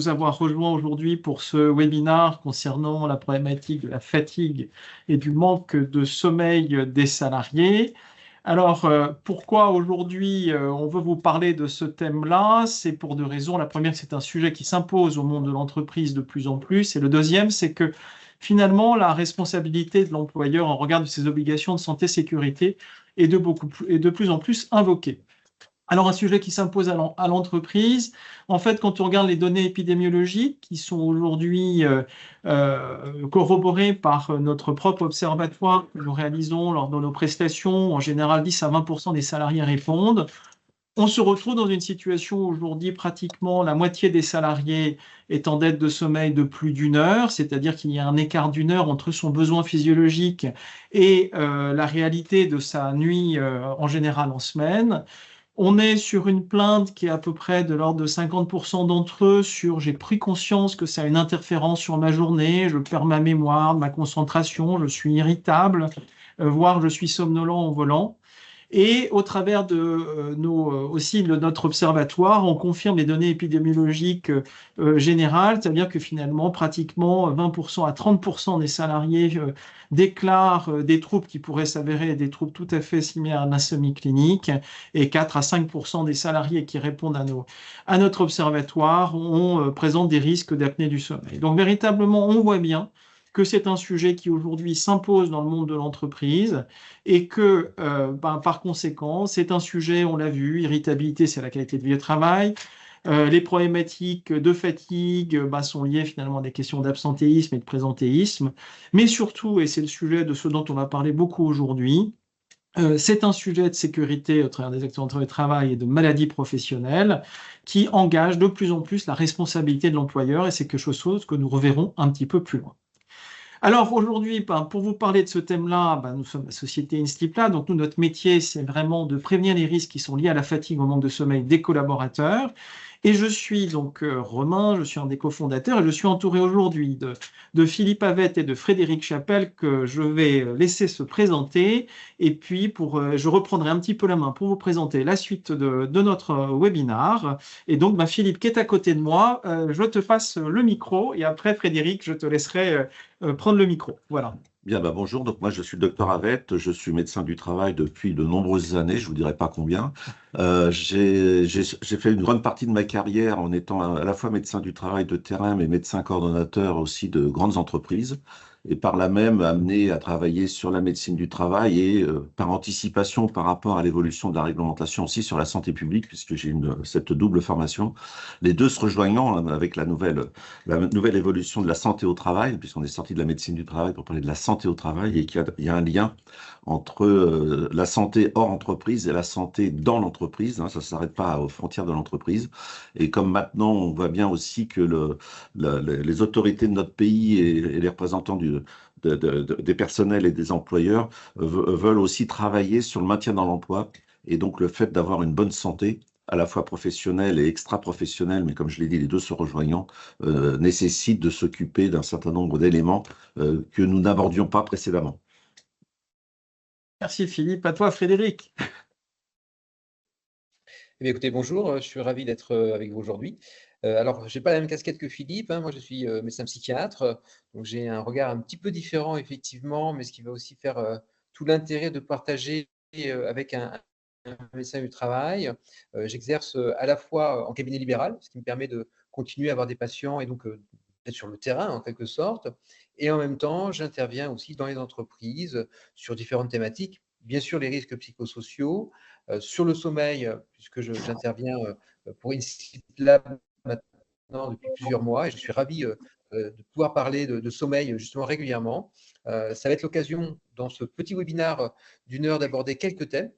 nous avoir rejoints aujourd'hui pour ce webinaire concernant la problématique de la fatigue et du manque de sommeil des salariés. Alors, pourquoi aujourd'hui on veut vous parler de ce thème-là? C'est pour deux raisons. La première, c'est un sujet qui s'impose au monde de l'entreprise de plus en plus. Et le deuxième, c'est que finalement, la responsabilité de l'employeur en regard de ses obligations de santé-sécurité est de plus en plus invoquée. Alors, un sujet qui s'impose à l'entreprise, en fait, quand on regarde les données épidémiologiques qui sont aujourd'hui corroborées par notre propre observatoire que nous réalisons lors de nos prestations, en général 10 à 20% des salariés répondent. On se retrouve dans une situation où aujourd'hui, pratiquement la moitié des salariés est en dette de sommeil de plus d'une heure, c'est-à-dire qu'il y a un écart d'une heure entre son besoin physiologique et la réalité de sa nuit en général en semaine. On est sur une plainte qui est à peu près de l'ordre de 50% d'entre eux sur j'ai pris conscience que ça a une interférence sur ma journée, je perds ma mémoire, ma concentration, je suis irritable, voire je suis somnolent en volant. Et au travers de aussi de notre observatoire, on confirme les données épidémiologiques générales, c'est-à-dire que finalement, pratiquement 20% à 30% des salariés déclarent des troubles qui pourraient s'avérer des troubles tout à fait similaires à l'insomnie clinique, et 4 à 5% des salariés qui répondent à notre observatoire présentent des risques d'apnée du sommeil. Donc véritablement, on voit bien que c'est un sujet qui aujourd'hui s'impose dans le monde de l'entreprise et que par conséquent, c'est un sujet, on l'a vu, irritabilité, c'est la qualité de vie au travail. Les problématiques de fatigue sont liées finalement à des questions d'absentéisme et de présentéisme. Mais surtout, et c'est le sujet de ce dont on va parler beaucoup aujourd'hui, c'est un sujet de sécurité au travers des accidents de travail et de maladies professionnelles qui engage de plus en plus la responsabilité de l'employeur et c'est quelque chose que nous reverrons un petit peu plus loin. Alors aujourd'hui, pour vous parler de ce thème-là, nous sommes la société Instipla. Donc nous, notre métier, c'est vraiment de prévenir les risques qui sont liés à la fatigue, au manque de sommeil des collaborateurs. Et je suis donc Romain, je suis un des cofondateurs et je suis entouré aujourd'hui de Philippe Avette et de Frédéric Chapelle que je vais laisser se présenter. Et puis, je reprendrai un petit peu la main pour vous présenter la suite de notre webinaire. Et donc, Philippe qui est à côté de moi, je te passe le micro et après, Frédéric, je te laisserai prendre le micro. Voilà. Bien, bonjour. Donc, moi, je suis le docteur Avette. Je suis médecin du travail depuis de nombreuses années. Je vous dirai pas combien. J'ai fait une grande partie de ma carrière en étant à la fois médecin du travail de terrain, mais médecin coordonnateur aussi de grandes entreprises. Et par là même amené à travailler sur la médecine du travail et par anticipation par rapport à l'évolution de la réglementation aussi sur la santé publique, puisque j'ai cette double formation. Les deux se rejoignant avec la nouvelle évolution de la santé au travail, puisqu'on est sorti de la médecine du travail pour parler de la santé au travail et qu'il y a un lien entre la santé hors entreprise et la santé dans l'entreprise. Ça ne s'arrête pas aux frontières de l'entreprise. Et comme maintenant, on voit bien aussi que les autorités de notre pays et les représentants des personnels et des employeurs veulent aussi travailler sur le maintien dans l'emploi. Et donc, le fait d'avoir une bonne santé, à la fois professionnelle et extra-professionnelle, mais comme je l'ai dit, les deux se rejoignant, nécessite de s'occuper d'un certain nombre d'éléments que nous n'abordions pas précédemment. Merci Philippe. À toi, Frédéric. Eh bien, écoutez, bonjour, je suis ravi d'être avec vous aujourd'hui. Alors, je n'ai pas la même casquette que Philippe, moi je suis médecin psychiatre, donc j'ai un regard un petit peu différent effectivement, mais ce qui va aussi faire tout l'intérêt de partager avec un médecin du travail. J'exerce à la fois en cabinet libéral, ce qui me permet de continuer à avoir des patients et donc d'être sur le terrain en quelque sorte, et en même temps, j'interviens aussi dans les entreprises sur différentes thématiques, bien sûr les risques psychosociaux, sur le sommeil, puisque j'interviens pour InSleep maintenant depuis plusieurs mois et je suis ravi de pouvoir parler de sommeil justement régulièrement. Ça va être l'occasion dans ce petit webinaire d'une heure d'aborder quelques thèmes.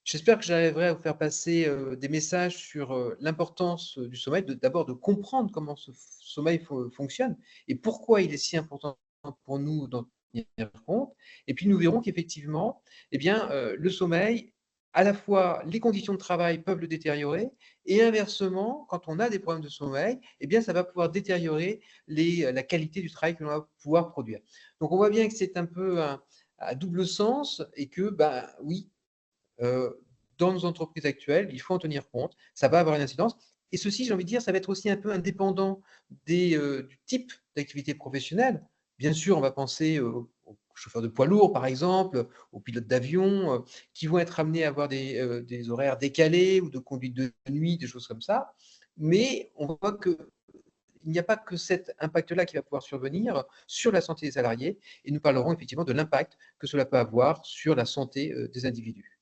J'espère que j'arriverai à vous faire passer des messages sur l'importance du sommeil, d'abord de comprendre comment ce sommeil fonctionne et pourquoi il est si important pour nous d'en tenir compte. Et puis nous verrons qu'effectivement, le sommeil, à la fois les conditions de travail peuvent le détériorer et inversement, quand on a des problèmes de sommeil, ça va pouvoir détériorer la qualité du travail que l'on va pouvoir produire. Donc on voit bien que c'est un peu à double sens et que, oui, dans nos entreprises actuelles, il faut en tenir compte. Ça va avoir une incidence. Et ceci, j'ai envie de dire, ça va être aussi un peu indépendant du type d'activité professionnelle. Bien sûr, on va penser aux chauffeurs de poids lourds, par exemple, aux pilotes d'avion, qui vont être amenés à avoir des horaires décalés ou de conduite de nuit, des choses comme ça. Mais on voit qu'il n'y a pas que cet impact-là qui va pouvoir survenir sur la santé des salariés, et nous parlerons effectivement de l'impact que cela peut avoir sur la santé des individus.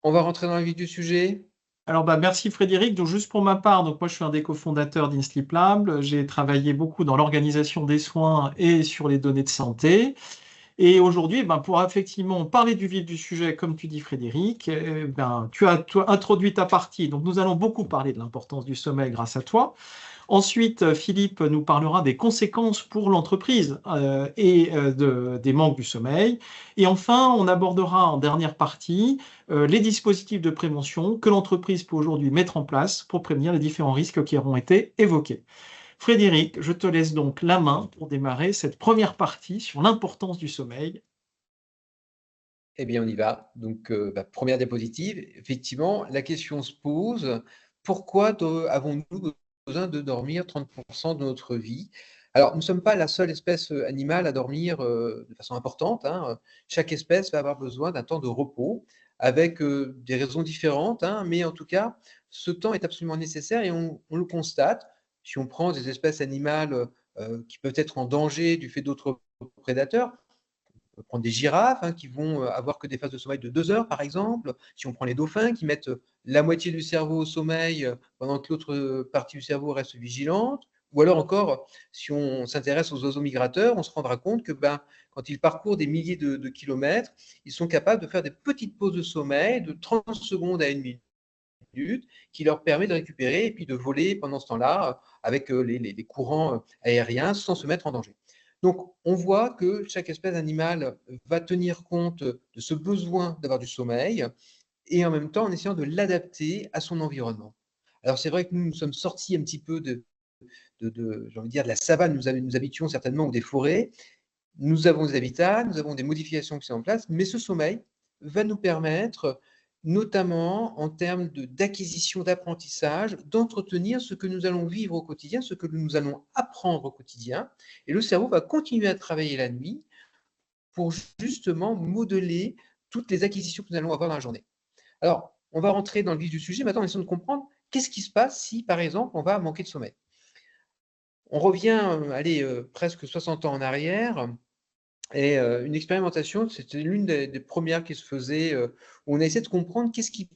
On va rentrer dans le vif du sujet. Alors, merci Frédéric. Donc, juste pour ma part, donc moi je suis un des cofondateurs d'InSleep Lab. J'ai travaillé beaucoup dans l'organisation des soins et sur les données de santé. Et aujourd'hui, pour effectivement parler du vif du sujet, comme tu dis Frédéric, tu as toi, introduit ta partie. Donc, nous allons beaucoup parler de l'importance du sommeil grâce à toi. Ensuite, Philippe nous parlera des conséquences pour l'entreprise des manques du sommeil. Et enfin, on abordera en dernière partie les dispositifs de prévention que l'entreprise peut aujourd'hui mettre en place pour prévenir les différents risques qui auront été évoqués. Frédéric, je te laisse donc la main pour démarrer cette première partie sur l'importance du sommeil. Eh bien, on y va. Donc, première diapositive. Effectivement, la question se pose, pourquoi avons-nous besoin de dormir 30% de notre vie? Alors, nous ne sommes pas la seule espèce animale à dormir de façon importante, hein. Chaque espèce va avoir besoin d'un temps de repos avec des raisons différentes, hein, mais en tout cas, ce temps est absolument nécessaire et on le constate. Si on prend des espèces animales qui peuvent être en danger du fait d'autres prédateurs, on peut prendre des girafes hein, qui vont avoir que des phases de sommeil de 2 heures, par exemple. Si on prend les dauphins qui mettent la moitié du cerveau au sommeil pendant que l'autre partie du cerveau reste vigilante. Ou alors encore, si on s'intéresse aux oiseaux migrateurs, on se rendra compte que quand ils parcourent des milliers de kilomètres, ils sont capables de faire des petites pauses de sommeil de 30 secondes à 1 minute qui leur permet de récupérer et puis de voler pendant ce temps-là avec les courants aériens sans se mettre en danger. Donc, on voit que chaque espèce animale va tenir compte de ce besoin d'avoir du sommeil et en même temps en essayant de l'adapter à son environnement. Alors, c'est vrai que nous sommes sortis un petit peu j'ai envie de dire, de la savane, nous habitions certainement ou des forêts. Nous avons des habitats, nous avons des modifications qui sont en place, mais ce sommeil va nous permettre, notamment en termes d'acquisition, d'apprentissage, d'entretenir ce que nous allons vivre au quotidien, ce que nous allons apprendre au quotidien. Et le cerveau va continuer à travailler la nuit pour justement modeler toutes les acquisitions que nous allons avoir dans la journée. Alors, on va rentrer dans le vif du sujet maintenant en essayant de comprendre qu'est-ce qui se passe si, par exemple, on va manquer de sommeil. On revient, presque 60 ans en arrière. Et une expérimentation, c'était l'une des premières qui se faisait, où on a essayé de comprendre qu'est-ce qui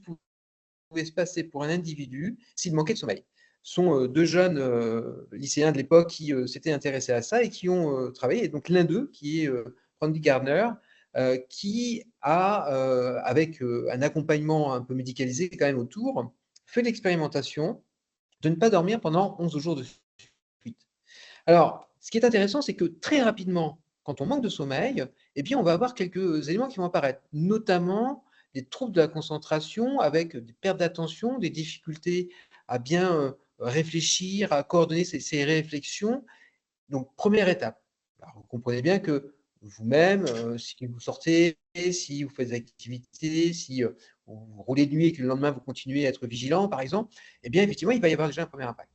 pouvait se passer pour un individu s'il manquait de sommeil. Ce sont deux jeunes lycéens de l'époque qui s'étaient intéressés à ça et qui ont travaillé. Et donc l'un d'eux, qui est Randy Gardner, qui a, avec un accompagnement un peu médicalisé quand même autour, fait l'expérimentation de ne pas dormir pendant 11 jours de suite. Alors, ce qui est intéressant, c'est que très rapidement, quand on manque de sommeil, eh bien, on va avoir quelques éléments qui vont apparaître, notamment des troubles de la concentration avec des pertes d'attention, des difficultés à bien réfléchir, à coordonner ses réflexions. Donc, première étape. Alors, vous comprenez bien que vous-même, si vous sortez, si vous faites des activités, si vous roulez de nuit et que le lendemain vous continuez à être vigilant, par exemple, eh bien, effectivement, il va y avoir déjà un premier impact.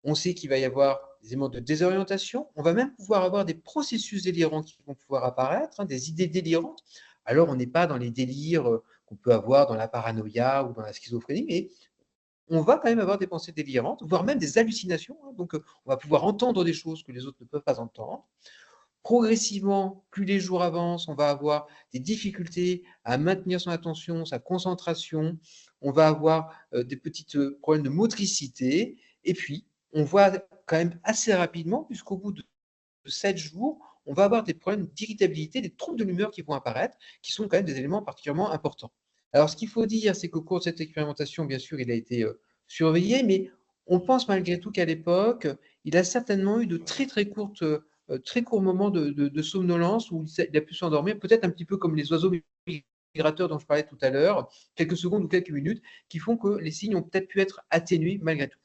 On sait qu'il va y avoir des éléments de désorientation. On va même pouvoir avoir des processus délirants qui vont pouvoir apparaître, hein, des idées délirantes. Alors, on n'est pas dans les délires qu'on peut avoir dans la paranoïa ou dans la schizophrénie, mais on va quand même avoir des pensées délirantes, voire même des hallucinations. Hein. Donc, on va pouvoir entendre des choses que les autres ne peuvent pas entendre. Progressivement, plus les jours avancent, on va avoir des difficultés à maintenir son attention, sa concentration. On va avoir des petits problèmes de motricité. Et puis, on voit quand même assez rapidement, puisqu'au bout de 7 jours, on va avoir des problèmes d'irritabilité, des troubles de l'humeur qui vont apparaître, qui sont quand même des éléments particulièrement importants. Alors, ce qu'il faut dire, c'est qu'au cours de cette expérimentation, bien sûr, il a été surveillé, mais on pense malgré tout qu'à l'époque, il a certainement eu de très courts moments de somnolence où il a pu s'endormir, peut-être un petit peu comme les oiseaux migrateurs dont je parlais tout à l'heure, quelques secondes ou quelques minutes, qui font que les signes ont peut-être pu être atténués malgré tout.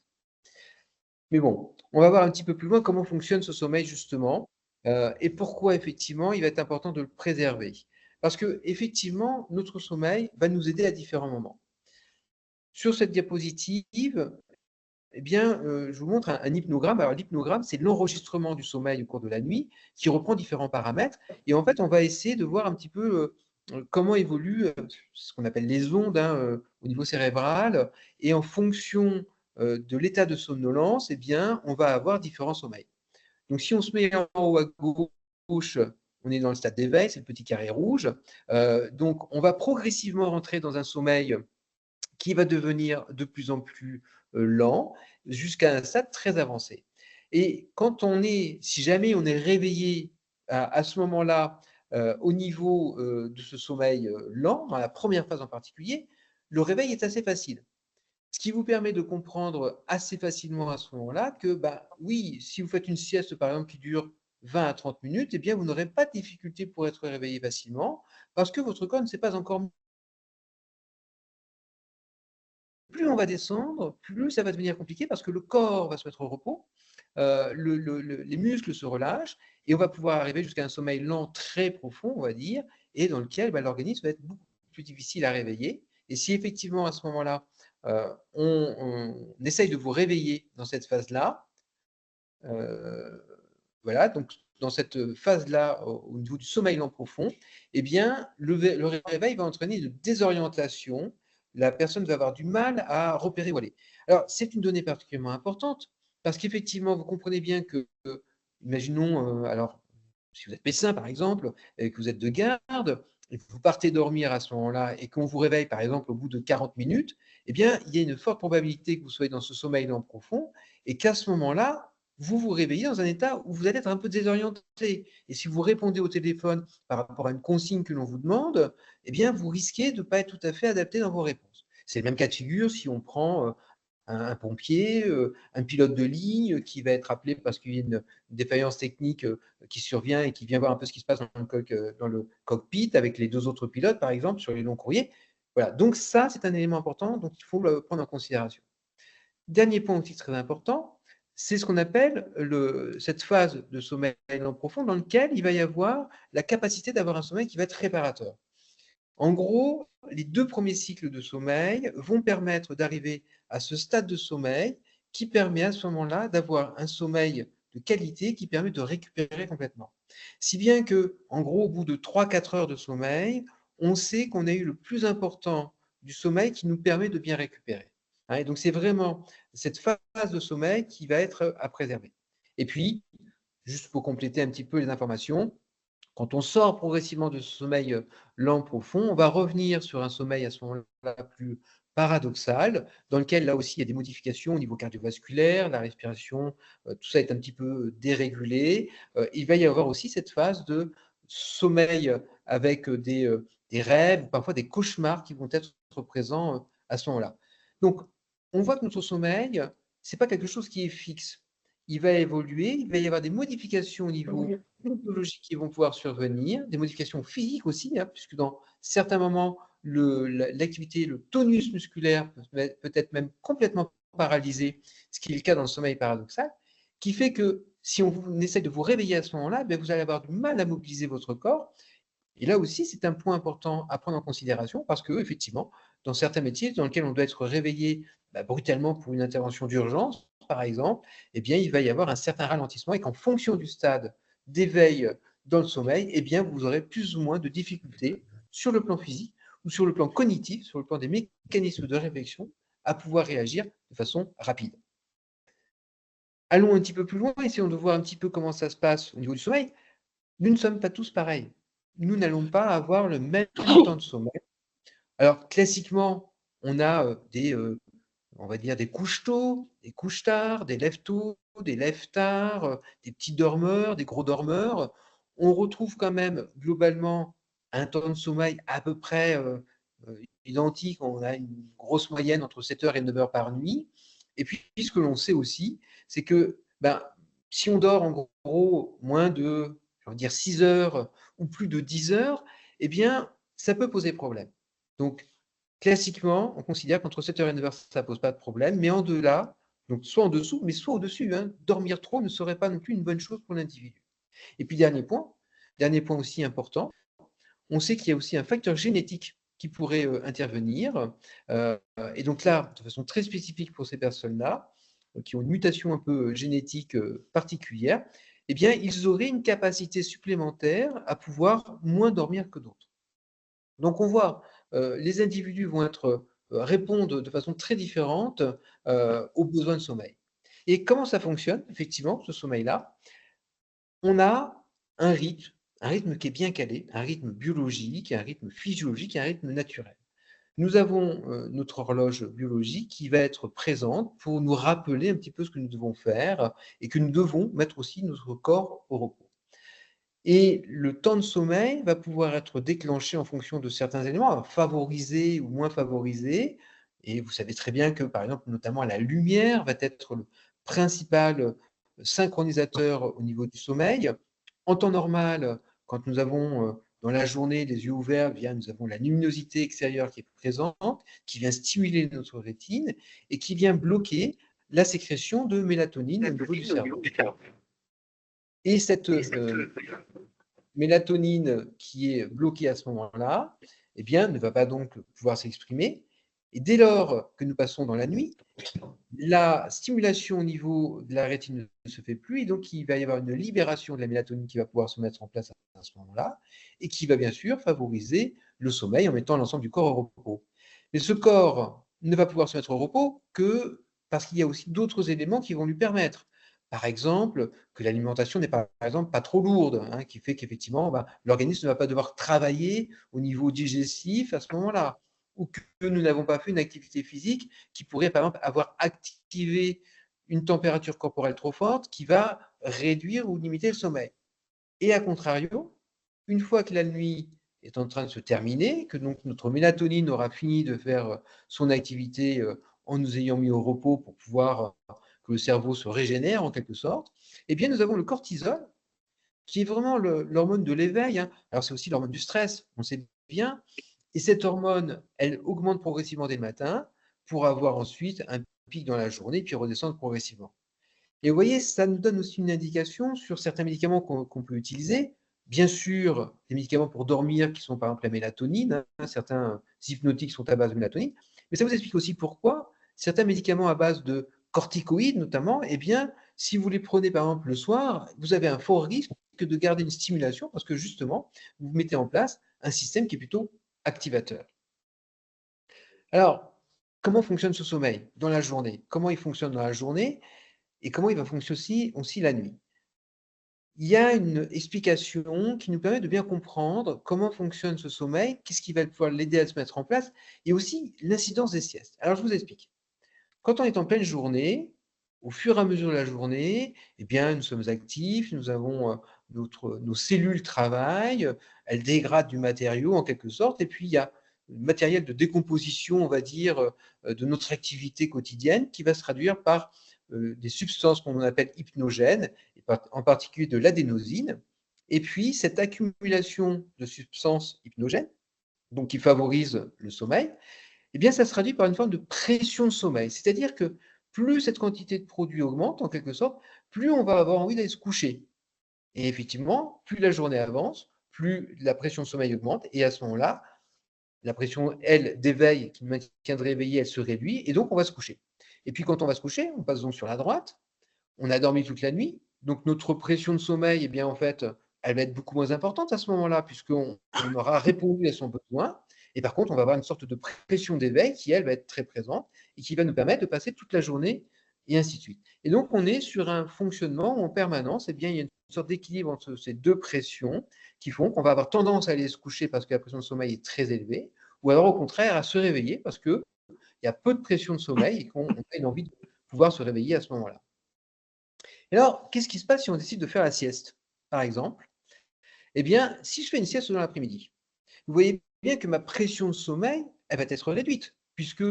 Mais bon, on va voir un petit peu plus loin comment fonctionne ce sommeil justement et pourquoi effectivement il va être important de le préserver. Parce que effectivement, notre sommeil va nous aider à différents moments. Sur cette diapositive, eh bien, je vous montre un hypnogramme. Alors, l'hypnogramme, c'est l'enregistrement du sommeil au cours de la nuit qui reprend différents paramètres. Et en fait, on va essayer de voir un petit peu comment évoluent ce qu'on appelle les ondes au niveau cérébral. Et en fonction de l'état de somnolence, eh bien, on va avoir différents sommeils. Donc, si on se met en haut à gauche, on est dans le stade d'éveil, c'est le petit carré rouge. Donc, on va progressivement rentrer dans un sommeil qui va devenir de plus en plus lent jusqu'à un stade très avancé. Et quand si jamais on est réveillé à ce moment-là au niveau de ce sommeil lent, dans la première phase en particulier, le réveil est assez facile. Ce qui vous permet de comprendre assez facilement à ce moment-là que, bah, oui, si vous faites une sieste, par exemple, qui dure 20 à 30 minutes, eh bien, vous n'aurez pas de difficulté pour être réveillé facilement parce que votre corps ne s'est pas encore. Plus on va descendre, plus ça va devenir compliqué parce que le corps va se mettre au repos, les muscles se relâchent et on va pouvoir arriver jusqu'à un sommeil lent très profond, on va dire, et dans lequel l'organisme va être beaucoup plus difficile à réveiller. Et si effectivement à ce moment-là, on essaye de vous réveiller dans cette phase-là, voilà, donc dans cette phase-là, au niveau du sommeil lent profond, eh bien, le réveil va entraîner une désorientation. La personne va avoir du mal à repérer où elle est. Alors, c'est une donnée particulièrement importante parce qu'effectivement, vous comprenez bien que, imaginons, alors, si vous êtes médecin, par exemple, et que vous êtes de garde, et que vous partez dormir à ce moment-là et qu'on vous réveille, par exemple, au bout de 40 minutes, eh bien, il y a une forte probabilité que vous soyez dans ce sommeil lent profond et qu'à ce moment-là, vous vous réveillez dans un état où vous allez être un peu désorienté. Et si vous répondez au téléphone par rapport à une consigne que l'on vous demande, eh bien, vous risquez de ne pas être tout à fait adapté dans vos réponses. C'est le même cas de figure si on prend un pompier, un pilote de ligne qui va être appelé parce qu'il y a une défaillance technique qui survient et qui vient voir un peu ce qui se passe dans le cockpit avec les deux autres pilotes, par exemple, sur les longs courriers. Voilà. Donc ça, c'est un élément important, donc il faut le prendre en considération. Dernier point aussi très important, c'est ce qu'on appelle cette phase de sommeil lent profond dans lequel il va y avoir la capacité d'avoir un sommeil qui va être réparateur. En gros, les 2 premiers cycles de sommeil vont permettre d'arriver à ce stade de sommeil qui permet à ce moment-là d'avoir un sommeil de qualité qui permet de récupérer complètement. Si bien que, en gros, au bout de 3-4 heures de sommeil, on sait qu'on a eu le plus important du sommeil qui nous permet de bien récupérer. Et donc, c'est vraiment cette phase de sommeil qui va être à préserver. Et puis, juste pour compléter un petit peu les informations, quand on sort progressivement de ce sommeil lent profond, on va revenir sur un sommeil à ce moment-là plus paradoxal, dans lequel là aussi il y a des modifications au niveau cardiovasculaire, la respiration, tout ça est un petit peu dérégulé. Il va y avoir aussi cette phase de sommeil avec des rêves, parfois des cauchemars qui vont être présents à ce moment-là. Donc, on voit que notre sommeil, ce n'est pas quelque chose qui est fixe. Il va évoluer, il va y avoir des modifications au niveau physiologiques qui vont pouvoir survenir, des modifications physiques aussi, puisque dans certains moments, l'activité, le tonus musculaire peut être même complètement paralysé, ce qui est le cas dans le sommeil paradoxal, qui fait que si on essaie de vous réveiller à ce moment-là, vous allez avoir du mal à mobiliser votre corps. Et là aussi, c'est un point important à prendre en considération parce que, effectivement, dans certains métiers dans lesquels on doit être réveillé brutalement pour une intervention d'urgence, par exemple, eh bien, il va y avoir un certain ralentissement et qu'en fonction du stade d'éveil dans le sommeil, eh bien, vous aurez plus ou moins de difficultés sur le plan physique ou sur le plan cognitif, sur le plan des mécanismes de réflexion, à pouvoir réagir de façon rapide. Allons un petit peu plus loin, essayons de voir un petit peu comment ça se passe au niveau du sommeil. Nous ne sommes pas tous pareils. Nous n'allons pas avoir le même temps de sommeil. Alors, classiquement, on a on va dire des couches tôt, des couches tard, des lèves tôt, des lèves tard, des petits dormeurs, des gros dormeurs. On retrouve quand même globalement un temps de sommeil à peu près identique. On a une grosse moyenne entre 7 heures et 9 heures par nuit. Et puis, ce que l'on sait aussi, c'est que si on dort en gros moins de, je veux dire, 6 heures ou plus de 10 heures, eh bien, ça peut poser problème. Donc, classiquement, on considère qu'entre 7h et 9h, ça ne pose pas de problème, mais en delà, donc soit en dessous, mais soit au-dessus, dormir trop ne serait pas non plus une bonne chose pour l'individu. Et puis, dernier point aussi important, on sait qu'il y a aussi un facteur génétique qui pourrait intervenir. Et donc là, de façon très spécifique pour ces personnes-là, qui ont une mutation un peu génétique particulière, eh bien, ils auraient une capacité supplémentaire à pouvoir moins dormir que d'autres. Donc, on voit, les individus vont répondre de façon très différente aux besoins de sommeil. Et comment ça fonctionne, effectivement, ce sommeil-là? On a un rythme qui est bien calé, un rythme biologique, un rythme physiologique et un rythme naturel. Nous avons notre horloge biologique qui va être présente pour nous rappeler un petit peu ce que nous devons faire et que nous devons mettre aussi notre corps au repos. Et le temps de sommeil va pouvoir être déclenché en fonction de certains éléments, favorisés ou moins favorisés. Et vous savez très bien que, par exemple, notamment la lumière va être le principal synchronisateur au niveau du sommeil. En temps normal, quand nous avons dans la journée les yeux ouverts, eh bien, nous avons la luminosité extérieure qui est présente, qui vient stimuler notre rétine et qui vient bloquer la sécrétion de mélatonine au niveau du cerveau. Et cette mélatonine qui est bloquée à ce moment-là, eh bien, ne va pas donc pouvoir s'exprimer. Et dès lors que nous passons dans la nuit, la stimulation au niveau de la rétine ne se fait plus, et donc il va y avoir une libération de la mélatonine qui va pouvoir se mettre en place à ce moment-là, et qui va bien sûr favoriser le sommeil en mettant l'ensemble du corps au repos. Mais ce corps ne va pouvoir se mettre au repos que parce qu'il y a aussi d'autres éléments qui vont lui permettre. Par exemple, que l'alimentation n'est pas, par exemple, pas trop lourde, hein, qui fait qu'effectivement, l'organisme ne va pas devoir travailler au niveau digestif à ce moment-là, ou que nous n'avons pas fait une activité physique qui pourrait, par exemple, avoir activé une température corporelle trop forte qui va réduire ou limiter le sommeil. Et à contrario, une fois que la nuit est en train de se terminer, que donc notre mélatonine aura fini de faire son activité en nous ayant mis au repos pour pouvoir que le cerveau se régénère en quelque sorte, eh bien nous avons le cortisol, qui est vraiment l'hormone de l'éveil. Hein. Alors c'est aussi l'hormone du stress, on sait bien. Et cette hormone, elle augmente progressivement dès le matin pour avoir ensuite un pic dans la journée, puis redescendre progressivement. Et vous voyez, ça nous donne aussi une indication sur certains médicaments qu'on peut utiliser. Bien sûr, des médicaments pour dormir qui sont par exemple la mélatonine, hein, certains hypnotiques sont à base de mélatonine, mais ça vous explique aussi pourquoi certains médicaments à base de corticoïdes notamment, eh bien, si vous les prenez par exemple le soir, vous avez un fort risque de garder une stimulation parce que justement, vous mettez en place un système qui est plutôt activateur. Alors, comment fonctionne ce sommeil dans la journée? Comment il fonctionne dans la journée? Et comment il va fonctionner aussi la nuit. Il y a une explication qui nous permet de bien comprendre comment fonctionne ce sommeil, qu'est-ce qui va pouvoir l'aider à se mettre en place, et aussi l'incidence des siestes. Alors, je vous explique. Quand on est en pleine journée, au fur et à mesure de la journée, eh bien, nous sommes actifs, nous avons nos cellules travaillent, elles dégradent du matériau en quelque sorte, et puis il y a le matériel de décomposition, on va dire, de notre activité quotidienne qui va se traduire par des substances qu'on appelle hypnogènes, en particulier de l'adénosine. Et puis, cette accumulation de substances hypnogènes, donc qui favorise le sommeil, eh bien, ça se traduit par une forme de pression de sommeil. C'est-à-dire que plus cette quantité de produits augmente, en quelque sorte, plus on va avoir envie d'aller se coucher. Et effectivement, plus la journée avance, plus la pression de sommeil augmente. Et à ce moment-là, la pression, elle, d'éveil, qui nous maintiendrait éveillé, elle se réduit. Et donc, on va se coucher. Et puis, quand on va se coucher, on passe donc sur la droite. On a dormi toute la nuit. Donc, notre pression de sommeil, eh bien, en fait, elle va être beaucoup moins importante à ce moment-là, puisqu'on aura répondu à son besoin. Et par contre, on va avoir une sorte de pression d'éveil qui, elle, va être très présente et qui va nous permettre de passer toute la journée et ainsi de suite. Et donc, on est sur un fonctionnement où en permanence, eh bien, il y a une sorte d'équilibre entre ces deux pressions qui font qu'on va avoir tendance à aller se coucher parce que la pression de sommeil est très élevée, ou alors au contraire à se réveiller parce qu'il y a peu de pression de sommeil et qu'on a une envie de pouvoir se réveiller à ce moment-là. Et alors, qu'est-ce qui se passe si on décide de faire la sieste, par exemple? Eh bien, si je fais une sieste dans l'après-midi, vous voyez bien que ma pression de sommeil, elle va être réduite, puisque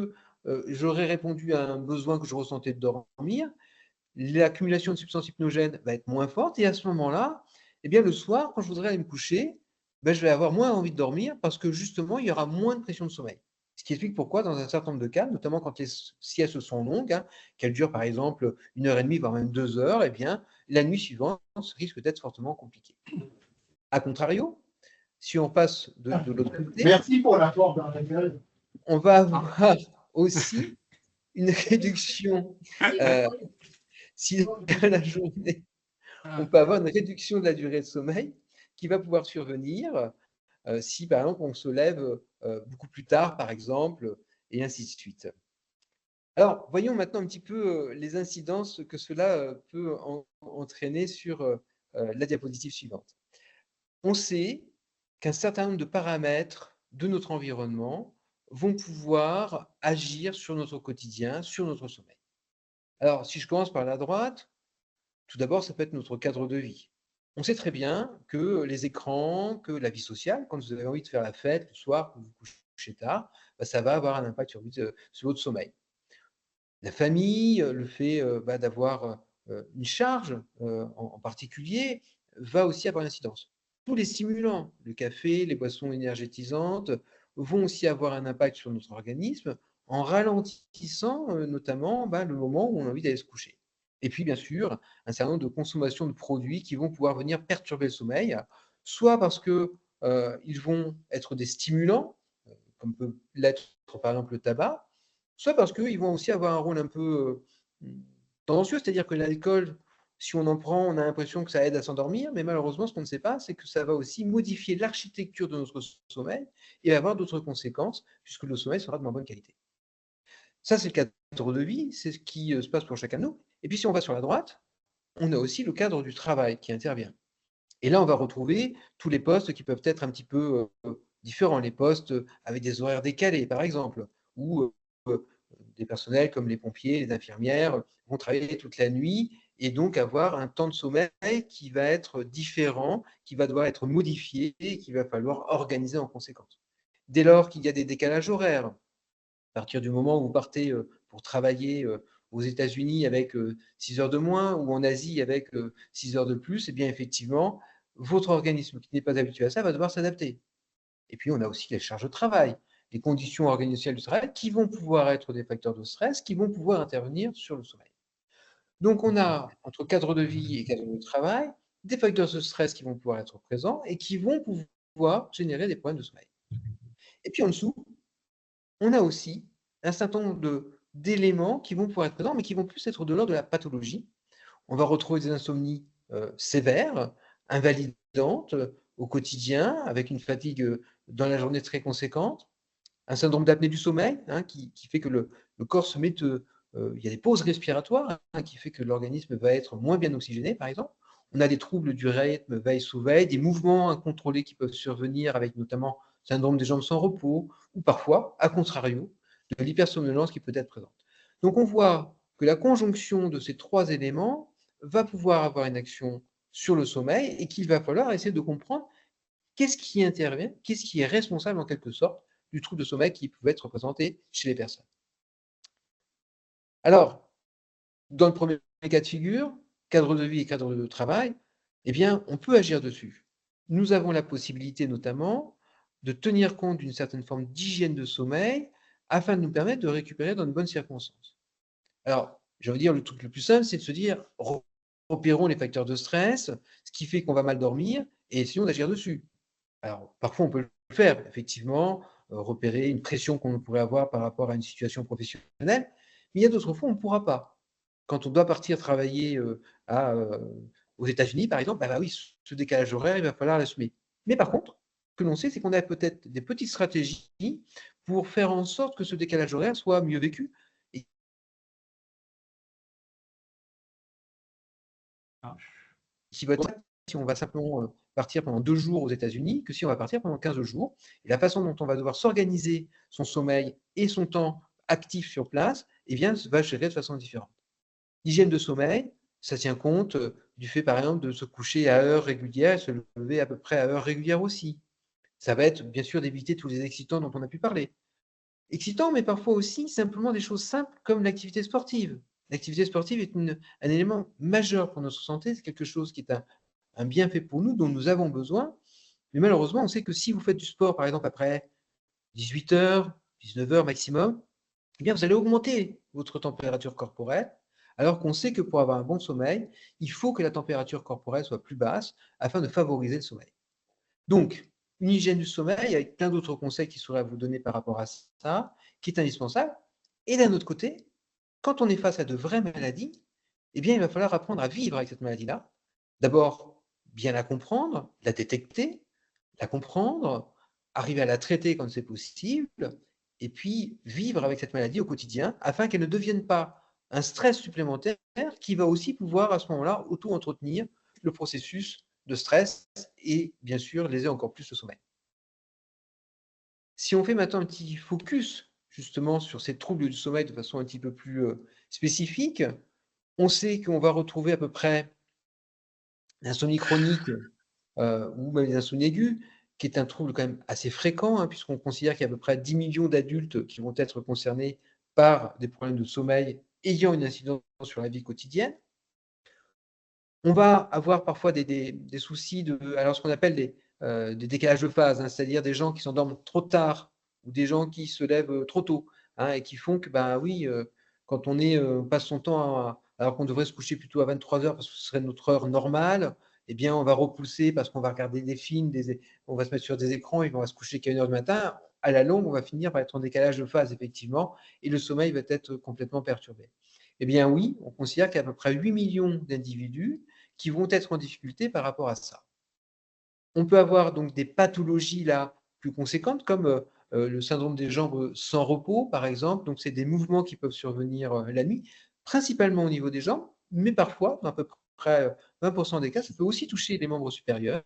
j'aurais répondu à un besoin que je ressentais de dormir, l'accumulation de substances hypnogènes va être moins forte, et à ce moment-là, eh bien, le soir, quand je voudrais aller me coucher, je vais avoir moins envie de dormir parce que justement, il y aura moins de pression de sommeil. Ce qui explique pourquoi, dans un certain nombre de cas, notamment quand les siestes sont longues, hein, qu'elles durent par exemple 1h30, voire même 2 heures, eh bien, la nuit suivante risque d'être fortement compliquée. A contrario, si on passe de l'autre côté, merci pour l'apport d'un régal. on va avoir aussi une réduction, euh, si dans la journée, on peut avoir une réduction de la durée de sommeil qui va pouvoir survenir si, par exemple, on se lève beaucoup plus tard, par exemple, et ainsi de suite. Alors, voyons maintenant un petit peu les incidences que cela peut entraîner sur la diapositive suivante. On sait qu'un certain nombre de paramètres de notre environnement vont pouvoir agir sur notre quotidien, sur notre sommeil. Alors, si je commence par la droite, tout d'abord, ça peut être notre cadre de vie. On sait très bien que les écrans, que la vie sociale, quand vous avez envie de faire la fête le soir, que vous vous couchez tard, ça va avoir un impact sur votre sommeil. La famille, le fait d'avoir une charge en particulier, va aussi avoir une incidence. Tous les stimulants, le café, les boissons énergétisantes, vont aussi avoir un impact sur notre organisme en ralentissant notamment le moment où on a envie d'aller se coucher. Et puis, bien sûr, un certain nombre de consommations de produits qui vont pouvoir venir perturber le sommeil, soit parce qu'ils vont être des stimulants, comme peut l'être par exemple le tabac, soit parce qu'ils vont aussi avoir un rôle un peu tendancieux, c'est-à-dire que l'alcool, si on en prend, on a l'impression que ça aide à s'endormir, mais malheureusement, ce qu'on ne sait pas, c'est que ça va aussi modifier l'architecture de notre sommeil et avoir d'autres conséquences, puisque le sommeil sera de moins bonne qualité. Ça, c'est le cadre de vie, c'est ce qui se passe pour chacun de nous. Et puis, si on va sur la droite, on a aussi le cadre du travail qui intervient. Et là, on va retrouver tous les postes qui peuvent être un petit peu différents, les postes avec des horaires décalés, par exemple, ou des personnels comme les pompiers, les infirmières vont travailler toute la nuit et donc avoir un temps de sommeil qui va être différent, qui va devoir être modifié et qu'il va falloir organiser en conséquence. Dès lors qu'il y a des décalages horaires, à partir du moment où vous partez pour travailler aux États-Unis avec 6 heures de moins ou en Asie avec 6 heures de plus, eh bien effectivement, votre organisme qui n'est pas habitué à ça va devoir s'adapter. Et puis, on a aussi les charges de travail, les conditions organisationnelles du travail qui vont pouvoir être des facteurs de stress, qui vont pouvoir intervenir sur le sommeil. Donc, on a, entre cadre de vie et cadre de travail, des facteurs de stress qui vont pouvoir être présents et qui vont pouvoir générer des problèmes de sommeil. Et puis, en dessous, on a aussi un certain nombre d'éléments qui vont pouvoir être présents, mais qui vont plus être de l'ordre de la pathologie. On va retrouver des insomnies sévères, invalidantes au quotidien, avec une fatigue dans la journée très conséquente, un syndrome d'apnée du sommeil qui fait que le corps se met, il y a des pauses respiratoires qui fait que l'organisme va être moins bien oxygéné, par exemple. On a des troubles du rythme veille sous veille, des mouvements incontrôlés qui peuvent survenir avec notamment syndrome des jambes sans repos, ou parfois, à contrario, de l'hypersomnolence qui peut être présente. Donc on voit que la conjonction de ces trois éléments va pouvoir avoir une action sur le sommeil et qu'il va falloir essayer de comprendre qu'est-ce qui intervient, qu'est-ce qui est responsable en quelque sorte du trouble de sommeil qui pouvait être représenté chez les personnes. Alors, dans le premier cas de figure, cadre de vie et cadre de travail, eh bien, on peut agir dessus. Nous avons la possibilité notamment de tenir compte d'une certaine forme d'hygiène de sommeil afin de nous permettre de récupérer dans de bonnes circonstances. Alors, je veux dire, le truc le plus simple, c'est de se dire, repérons les facteurs de stress, ce qui fait qu'on va mal dormir, et essayons d'agir dessus. Alors, parfois, on peut le faire, effectivement, repérer une pression qu'on pourrait avoir par rapport à une situation professionnelle, mais il y a d'autres fois, on ne pourra pas. Quand on doit partir travailler aux États-Unis, par exemple, oui, ce décalage horaire, il va falloir l'assumer. Mais par contre, ce que l'on sait, c'est qu'on a peut-être des petites stratégies pour faire en sorte que ce décalage horaire soit mieux vécu. Et qui va être si on va simplement partir pendant 2 jours aux États-Unis que si on va partir pendant 15 jours. Et la façon dont on va devoir s'organiser son sommeil et son temps actif sur place, eh bien, va gérer de façon différente. L'hygiène de sommeil, ça tient compte du fait, par exemple, de se coucher à heure régulière et se lever à peu près à heure régulière aussi. Ça va être, bien sûr, d'éviter tous les excitants dont on a pu parler. Excitants, mais parfois aussi simplement des choses simples comme l'activité sportive. L'activité sportive est un élément majeur pour notre santé, c'est quelque chose qui est un bienfait pour nous, dont nous avons besoin. Mais malheureusement, on sait que si vous faites du sport, par exemple, après 18 heures, 19 heures maximum, eh bien, vous allez augmenter votre température corporelle, alors qu'on sait que pour avoir un bon sommeil, il faut que la température corporelle soit plus basse afin de favoriser le sommeil. Donc, une hygiène du sommeil avec plein d'autres conseils qui seraient à vous donner par rapport à ça, qui est indispensable. Et d'un autre côté, quand on est face à de vraies maladies, eh bien, il va falloir apprendre à vivre avec cette maladie-là. D'abord, bien la comprendre, la détecter, la comprendre, arriver à la traiter quand c'est possible, et puis vivre avec cette maladie au quotidien afin qu'elle ne devienne pas un stress supplémentaire qui va aussi pouvoir à ce moment-là auto-entretenir le processus de stress et bien sûr léser encore plus le sommeil. Si on fait maintenant un petit focus justement sur ces troubles du sommeil de façon un petit peu plus spécifique, on sait qu'on va retrouver à peu près l'insomnie chronique ou même les insomnies aiguës, qui est un trouble quand même assez fréquent, hein, puisqu'on considère qu'il y a à peu près 10 millions d'adultes qui vont être concernés par des problèmes de sommeil ayant une incidence sur la vie quotidienne. On va avoir parfois des soucis alors ce qu'on appelle des décalages de phase, hein, c'est-à-dire des gens qui s'endorment trop tard ou des gens qui se lèvent trop tôt, hein, et qui font que, ben oui, quand on passe son temps alors qu'on devrait se coucher plutôt à 23 heures parce que ce serait notre heure normale, eh bien, on va repousser parce qu'on va regarder des films, on va se mettre sur des écrans et on va se coucher qu'à 1 heure du matin. À la longue, on va finir par être en décalage de phase, effectivement, et le sommeil va être complètement perturbé. Eh bien oui, on considère qu'il y a à peu près 8 millions d'individus qui vont être en difficulté par rapport à ça. On peut avoir donc des pathologies là plus conséquentes comme le syndrome des jambes sans repos, par exemple. Donc, c'est des mouvements qui peuvent survenir la nuit, principalement au niveau des jambes, mais parfois, dans à peu près 20% des cas, ça peut aussi toucher les membres supérieurs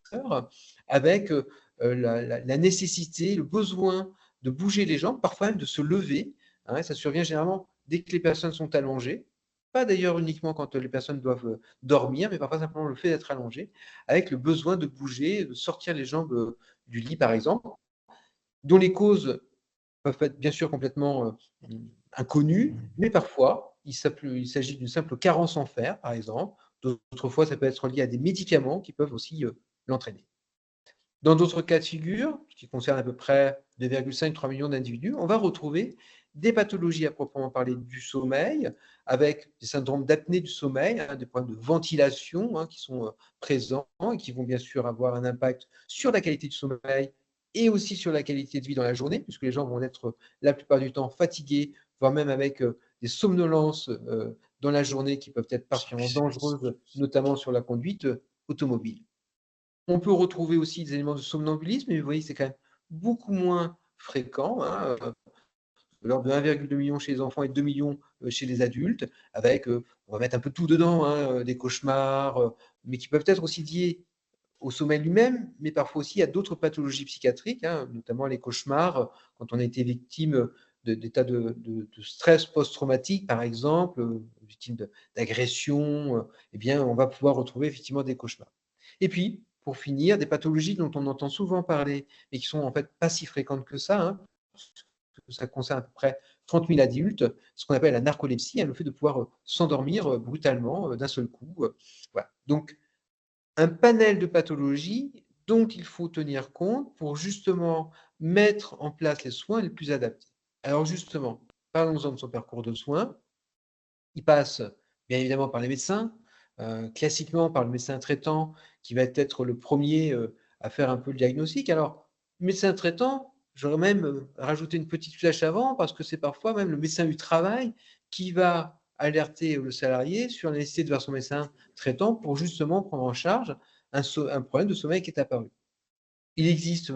avec la nécessité, le besoin de bouger les jambes, parfois même de se lever, hein. Ça survient généralement dès que les personnes sont allongées. Pas d'ailleurs uniquement quand les personnes doivent dormir, mais parfois simplement le fait d'être allongé, avec le besoin de bouger, de sortir les jambes du lit, par exemple, dont les causes peuvent être bien sûr complètement inconnues, mais parfois, il s'agit d'une simple carence en fer, par exemple. D'autres fois, ça peut être lié à des médicaments qui peuvent aussi l'entraîner. Dans d'autres cas de figure, qui concernent à peu près 2,5-3 millions d'individus, on va retrouver des pathologies à proprement parler du sommeil, avec des syndromes d'apnée du sommeil, hein, des problèmes de ventilation hein, qui sont présents et qui vont bien sûr avoir un impact sur la qualité du sommeil et aussi sur la qualité de vie dans la journée, puisque les gens vont être la plupart du temps fatigués, voire même avec des somnolences dans la journée qui peuvent être particulièrement dangereuses, notamment sur la conduite automobile. On peut retrouver aussi des éléments de somnambulisme, mais vous voyez, c'est quand même beaucoup moins fréquent, hein, de l'ordre de 1,2 million chez les enfants et 2 millions chez les adultes, avec, on va mettre un peu tout dedans, hein, des cauchemars, mais qui peuvent être aussi liés au sommeil lui-même, mais parfois aussi à d'autres pathologies psychiatriques, hein, notamment les cauchemars, quand on a été victime d'états de stress post-traumatique, par exemple, victime d'agression, eh bien, on va pouvoir retrouver effectivement des cauchemars. Et puis, pour finir, des pathologies dont on entend souvent parler, mais qui sont en fait pas si fréquentes que ça, hein, ça concerne à peu près 30 000 adultes, ce qu'on appelle la narcolepsie, hein, le fait de pouvoir s'endormir brutalement d'un seul coup. Voilà. Donc, un panel de pathologies dont il faut tenir compte pour justement mettre en place les soins les plus adaptés. Alors justement, parlons-en de son parcours de soins. Il passe bien évidemment par les médecins, classiquement par le médecin traitant qui va être le premier à faire un peu le diagnostic. Alors, médecin traitant, j'aurais même rajouté une petite flèche avant parce que c'est parfois même le médecin du travail qui va alerter le salarié sur la nécessité de voir son médecin traitant pour justement prendre en charge un problème de sommeil qui est apparu. Il existe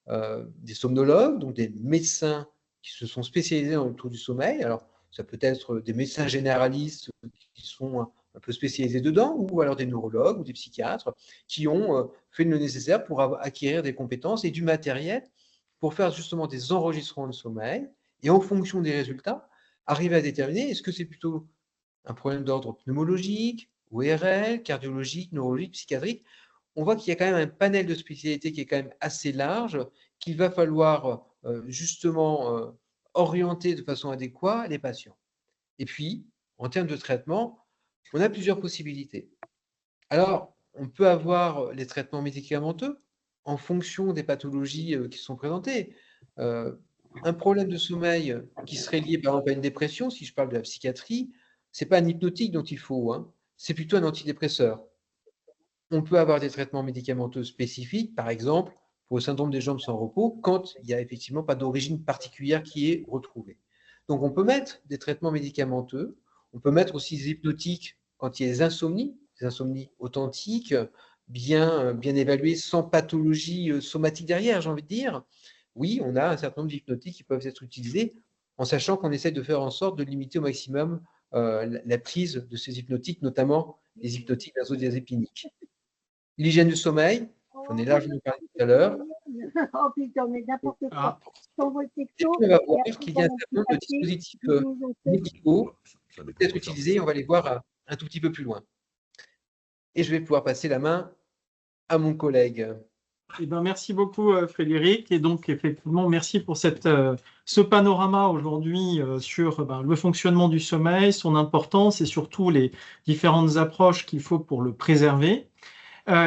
des somnologues, donc des médecins qui se sont spécialisés dans le trouble du sommeil. Alors, ça peut être des médecins généralistes qui sont un peu spécialisés dedans, ou alors des neurologues ou des psychiatres qui ont fait le nécessaire pour acquérir des compétences et du matériel pour faire justement des enregistrements de sommeil et en fonction des résultats, arriver à déterminer est-ce que c'est plutôt un problème d'ordre pneumologique, ORL, cardiologique, neurologique, psychiatrique. On voit qu'il y a quand même un panel de spécialités qui est quand même assez large, qu'il va falloir justement orienter de façon adéquate les patients. Et puis, en termes de traitement, on a plusieurs possibilités. Alors, on peut avoir les traitements médicamenteux en fonction des pathologies qui sont présentées. Un problème de sommeil qui serait lié par exemple à une dépression, si je parle de la psychiatrie, c'est pas un hypnotique dont il faut, hein, c'est plutôt un antidépresseur. On peut avoir des traitements médicamenteux spécifiques, par exemple pour le syndrome des jambes sans repos, quand il n'y a effectivement pas d'origine particulière qui est retrouvée. Donc on peut mettre des traitements médicamenteux On peut mettre aussi des hypnotiques quand il y a des insomnies authentiques, bien évaluées, sans pathologie somatique derrière, j'ai envie de dire. Oui, on a un certain nombre d'hypnotiques qui peuvent être utilisés en sachant qu'on essaie de faire en sorte de limiter au maximum la prise de ces hypnotiques, notamment les hypnotiques benzodiazépiniques. L'hygiène du sommeil, j'en ai largement parlé tout à l'heure. Oh putain, mais n'importe Ah, quoi. Je t'envoie le Et puis, texto on va et voir après, qu'il y a un pendant certain que nombre de tu dispositifs nous ont fait. médicaux Ça qui peuvent dépend être de ça. utilisés. On va les voir un tout petit peu plus loin. Et je vais pouvoir passer la main à mon collègue. eh ben, merci beaucoup, Frédéric. Et donc, effectivement, merci pour ce panorama aujourd'hui sur le fonctionnement du sommeil, son importance et surtout les différentes approches qu'il faut pour le préserver.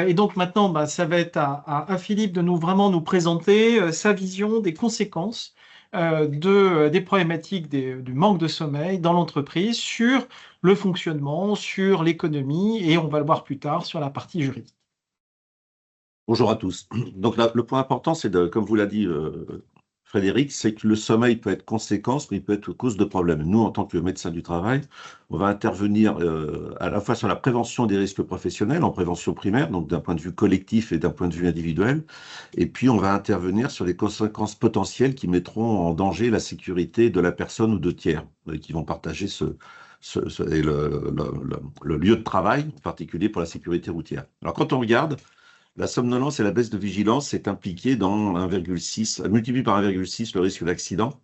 Et donc maintenant, ça va être à Philippe de vraiment nous présenter sa vision des conséquences des problématiques du manque de sommeil dans l'entreprise sur le fonctionnement, sur l'économie et on va le voir plus tard sur la partie juridique. Bonjour à tous. Donc le point important, c'est comme vous l'a dit Frédéric, c'est que le sommeil peut être conséquence, mais il peut être cause de problèmes. Nous, en tant que médecins du travail, on va intervenir à la fois sur la prévention des risques professionnels, en prévention primaire, donc d'un point de vue collectif et d'un point de vue individuel, et puis on va intervenir sur les conséquences potentielles qui mettront en danger la sécurité de la personne ou de tiers qui vont partager le lieu de travail, en particulier pour la sécurité routière. Alors quand on regarde, la somnolence et la baisse de vigilance est impliquée dans 1,6, elle multiplie par 1,6 le risque d'accident.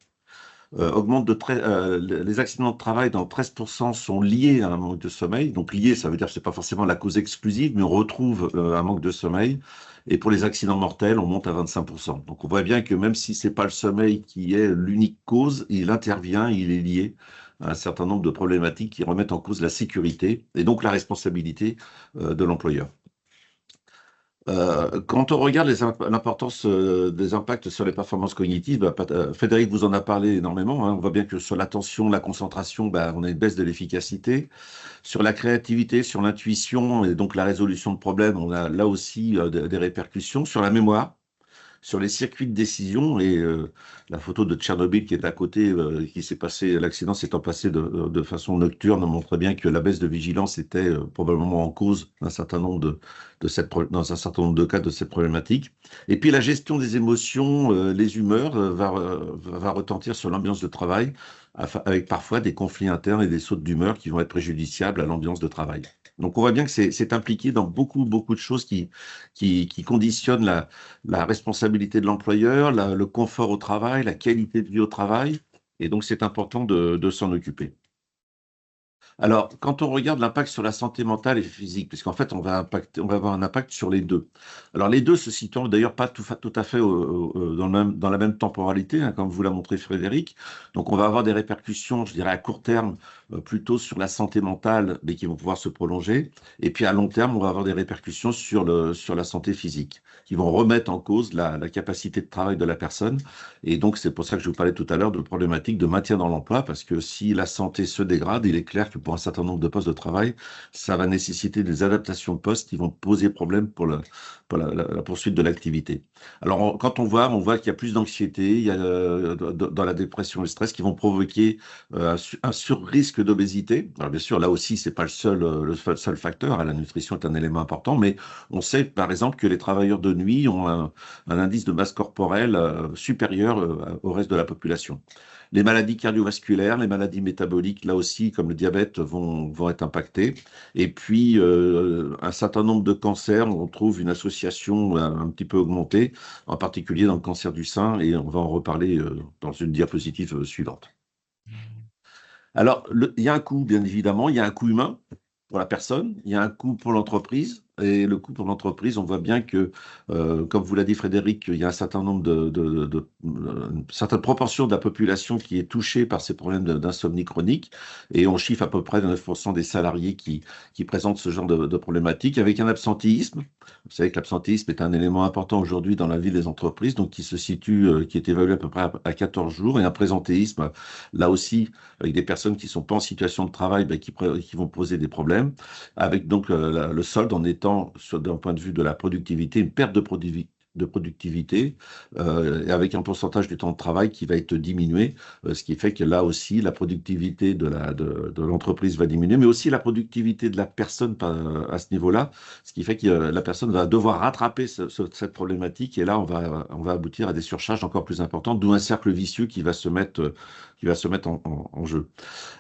Les accidents de travail dans 13% sont liés à un manque de sommeil. Donc liés, ça veut dire que ce n'est pas forcément la cause exclusive, mais on retrouve un manque de sommeil. Et pour les accidents mortels, on monte à 25%. Donc on voit bien que même si ce n'est pas le sommeil qui est l'unique cause, il intervient, il est lié à un certain nombre de problématiques qui remettent en cause la sécurité et donc la responsabilité de l'employeur. Quand on regarde l'importance des impacts sur les performances cognitives, Frédéric vous en a parlé énormément. On voit bien que sur l'attention, la concentration, on a une baisse de l'efficacité. Sur la créativité, sur l'intuition et donc la résolution de problèmes, on a là aussi des répercussions. Sur la mémoire, sur les circuits de décision et la photo de Tchernobyl qui est à côté, l'accident s'étant passé de façon nocturne, montre bien que la baisse de vigilance était probablement en cause dans un certain nombre dans un certain nombre de cas de cette problématique. Et puis la gestion des émotions, les humeurs va retentir sur l'ambiance de travail, avec parfois des conflits internes et des sautes d'humeur qui vont être préjudiciables à l'ambiance de travail. Donc on voit bien que c'est impliqué dans beaucoup de choses qui conditionnent la responsabilité de l'employeur, le confort au travail, la qualité de vie au travail. Et donc, c'est important de s'en occuper. Alors, quand on regarde l'impact sur la santé mentale et physique, puisqu'en fait, on va avoir un impact sur les deux. Alors, les deux se situent d'ailleurs pas tout à fait dans la même temporalité, comme vous l'a montré Frédéric. Donc, on va avoir des répercussions, je dirais, à court terme, plutôt sur la santé mentale, mais qui vont pouvoir se prolonger. Et puis, à long terme, on va avoir des répercussions sur la santé physique, qui vont remettre en cause la capacité de travail de la personne. Et donc, c'est pour ça que je vous parlais tout à l'heure de problématiques de maintien dans l'emploi, parce que si la santé se dégrade, il est clair que pour un certain nombre de postes de travail, ça va nécessiter des adaptations de postes qui vont poser problème pour la poursuite de l'activité. Alors, quand on voit qu'il y a plus d'anxiété, il y a dans la dépression et le stress qui vont provoquer un sur-risque d'obésité. Alors, bien sûr, là aussi, c'est pas le seul facteur. La nutrition est un élément important, mais on sait, par exemple, que les travailleurs de nuit ont un indice de masse corporelle supérieur au reste de la population. Les maladies cardiovasculaires, les maladies métaboliques, là aussi, comme le diabète, vont être impactées. Et puis, un certain nombre de cancers, on trouve une association un petit peu augmentée, en particulier dans le cancer du sein, et on va en reparler dans une diapositive suivante. Alors, il y a un coût, bien évidemment, il y a un coût humain pour la personne, il y a un coût pour l'entreprise. Et le coût pour l'entreprise, on voit bien que, comme vous l'a dit Frédéric, il y a un certain nombre une certaine proportion de la population qui est touchée par ces problèmes d'insomnie chronique. Et on chiffre à peu près 9% des salariés qui présentent ce genre de problématiques, avec un absentéisme. Vous savez que l'absentéisme est un élément important aujourd'hui dans la vie des entreprises, donc qui est évalué à peu près à 14 jours, et un présentéisme, là aussi, avec des personnes qui ne sont pas en situation de travail, qui vont poser des problèmes, avec donc le solde en étant, d'un point de vue de la productivité, une perte de de productivité, et avec un pourcentage du temps de travail qui va être diminué, ce qui fait que là aussi, la productivité de l'entreprise va diminuer, mais aussi la productivité de la personne à ce niveau-là, ce qui fait que la personne va devoir rattraper cette problématique, et là, on va aboutir à des surcharges encore plus importantes, d'où un cercle vicieux qui va se mettre en jeu.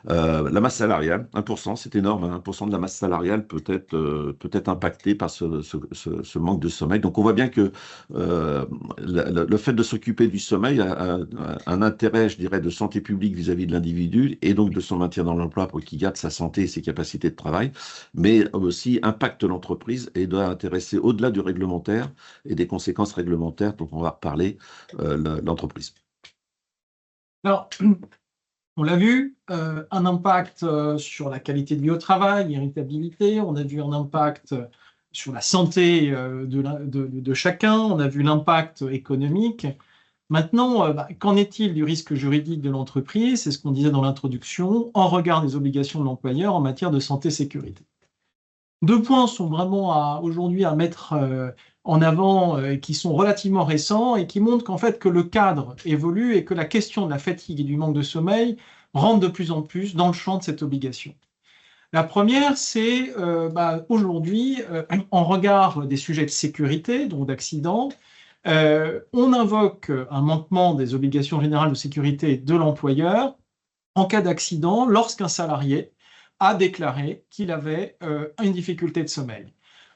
La masse salariale, 1%, c'est énorme, hein, 1% de la masse salariale peut être impactée par ce manque de sommeil. Donc on voit bien que le fait de s'occuper du sommeil a un intérêt, je dirais, de santé publique vis-à-vis de l'individu et donc de son maintien dans l'emploi pour qu'il garde sa santé et ses capacités de travail, mais aussi impacte l'entreprise et doit intéresser au-delà du réglementaire et des conséquences réglementaires dont on va reparler, l'entreprise. Alors, on l'a vu, un impact sur la qualité de vie au travail, l'irritabilité, on a vu un impact sur la santé de chacun, on a vu l'impact économique. Maintenant, qu'en est-il du risque juridique de l'entreprise? C'est ce qu'on disait dans l'introduction, en regard des obligations de l'employeur en matière de santé-sécurité. Deux points sont vraiment aujourd'hui à mettre en avant, qui sont relativement récents et qui montrent qu'en fait que le cadre évolue et que la question de la fatigue et du manque de sommeil rentre de plus en plus dans le champ de cette obligation. La première, c'est aujourd'hui, en regard des sujets de sécurité, donc d'accidents, on invoque un manquement des obligations générales de sécurité de l'employeur en cas d'accident lorsqu'un salarié a déclaré qu'il avait une difficulté de sommeil.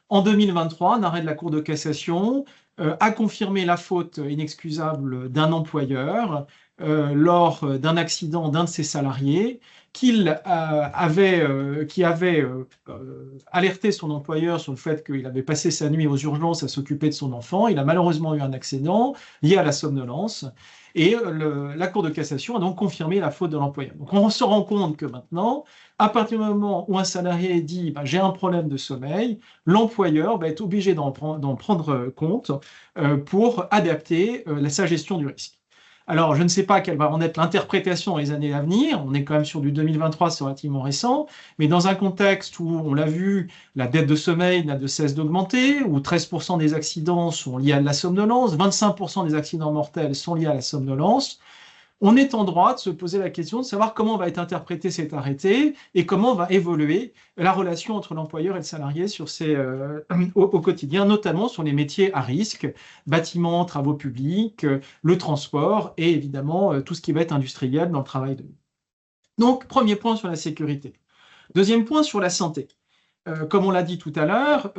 En 2023, un arrêt de la Cour de cassation a confirmé la faute inexcusable d'un employeur lors d'un accident d'un de ses salariés qui avait alerté son employeur sur le fait qu'il avait passé sa nuit aux urgences à s'occuper de son enfant. Il a malheureusement eu un accident lié à la somnolence. Et la Cour de cassation a donc confirmé la faute de l'employeur. Donc on se rend compte que maintenant, à partir du moment où un salarié dit j'ai un problème de sommeil, l'employeur va être obligé d'en prendre compte pour adapter sa gestion du risque. Alors, je ne sais pas quelle va en être l'interprétation dans les années à venir. On est quand même sur du 2023, c'est relativement récent. Mais dans un contexte où, on l'a vu, la dette de sommeil n'a de cesse d'augmenter, où 13% des accidents sont liés à de la somnolence, 25% des accidents mortels sont liés à la somnolence, on est en droit de se poser la question de savoir comment va être interprété cet arrêté et comment va évoluer la relation entre l'employeur et le salarié sur au quotidien, notamment sur les métiers à risque, bâtiments, travaux publics, le transport et évidemment tout ce qui va être industriel dans le travail de nuit. Donc, premier point sur la sécurité. Deuxième point sur la santé. Comme on l'a dit tout à l'heure,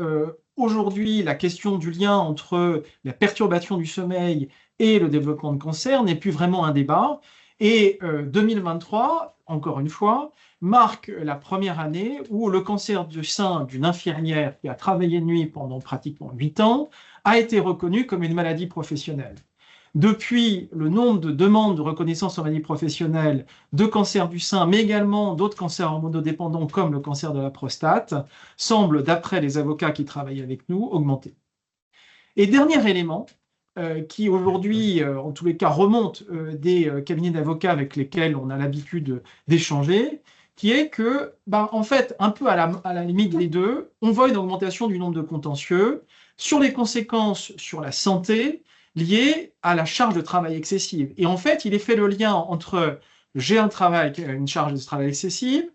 aujourd'hui, la question du lien entre la perturbation du sommeil et le développement de cancer n'est plus vraiment un débat. Et 2023, encore une fois, marque la première année où le cancer du sein d'une infirmière qui a travaillé de nuit pendant pratiquement 8 ans a été reconnu comme une maladie professionnelle. Depuis, le nombre de demandes de reconnaissance en maladie professionnelle de cancer du sein, mais également d'autres cancers hormonodépendants comme le cancer de la prostate, semble, d'après les avocats qui travaillent avec nous, augmenter. Et dernier élément, qui aujourd'hui, en tous les cas, remonte des cabinets d'avocats avec lesquels on a l'habitude d'échanger, qui est que, en fait, un peu à la limite des deux, on voit une augmentation du nombre de contentieux sur les conséquences sur la santé liées à la charge de travail excessive. Et en fait, il est fait le lien entre j'ai une charge de travail excessive,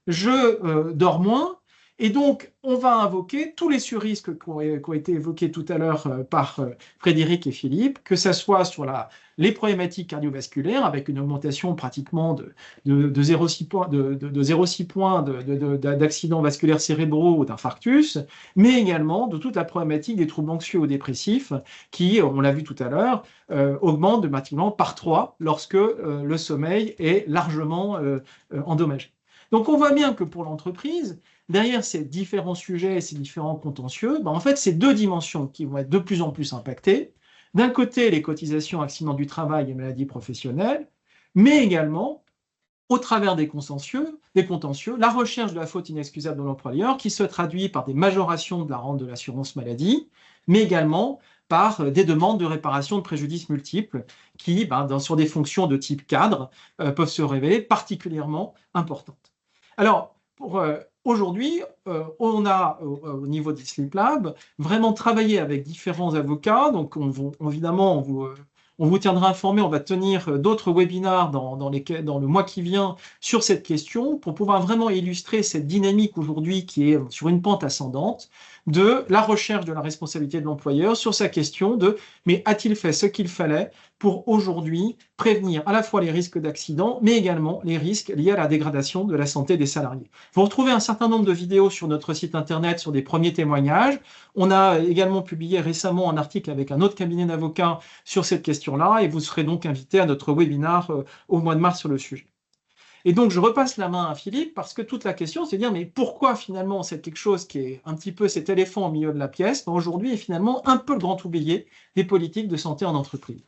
je dors moins, et donc on va invoquer tous les surrisques qui ont été évoqués tout à l'heure par Frédéric et Philippe, que ce soit sur les problématiques cardiovasculaires, avec une augmentation pratiquement de 0,6 points d'accidents vasculaires cérébraux ou d'infarctus, mais également de toute la problématique des troubles anxieux ou dépressifs qui, on l'a vu tout à l'heure, augmentent pratiquement par 3 lorsque le sommeil est largement endommagé. Donc on voit bien que pour l'entreprise, derrière ces différents sujets et ces différents contentieux, en fait, c'est deux dimensions qui vont être de plus en plus impactées. D'un côté, les cotisations accidents du travail et maladies professionnelles, mais également, au travers des contentieux, la recherche de la faute inexcusable de l'employeur qui se traduit par des majorations de la rente de l'assurance maladie, mais également par des demandes de réparation de préjudices multiples qui, sur des fonctions de type cadre, peuvent se révéler particulièrement importantes. Alors, aujourd'hui, on a au niveau du Sleep Lab vraiment travaillé avec différents avocats. Donc, évidemment, on vous tiendra informé. On va tenir d'autres webinars dans le mois qui vient sur cette question pour pouvoir vraiment illustrer cette dynamique aujourd'hui qui est sur une pente ascendante de la recherche de la responsabilité de l'employeur sur sa question de mais a-t-il fait ce qu'il fallait pour aujourd'hui prévenir à la fois les risques d'accident, mais également les risques liés à la dégradation de la santé des salariés. Vous retrouvez un certain nombre de vidéos sur notre site internet sur des premiers témoignages. On a également publié récemment un article avec un autre cabinet d'avocats sur cette question-là, et vous serez donc invité à notre webinar au mois de mars sur le sujet. Et donc, je repasse la main à Philippe parce que toute la question, c'est de dire, mais pourquoi finalement c'est quelque chose qui est un petit peu cet éléphant au milieu de la pièce, aujourd'hui est finalement un peu le grand oublié des politiques de santé en entreprise.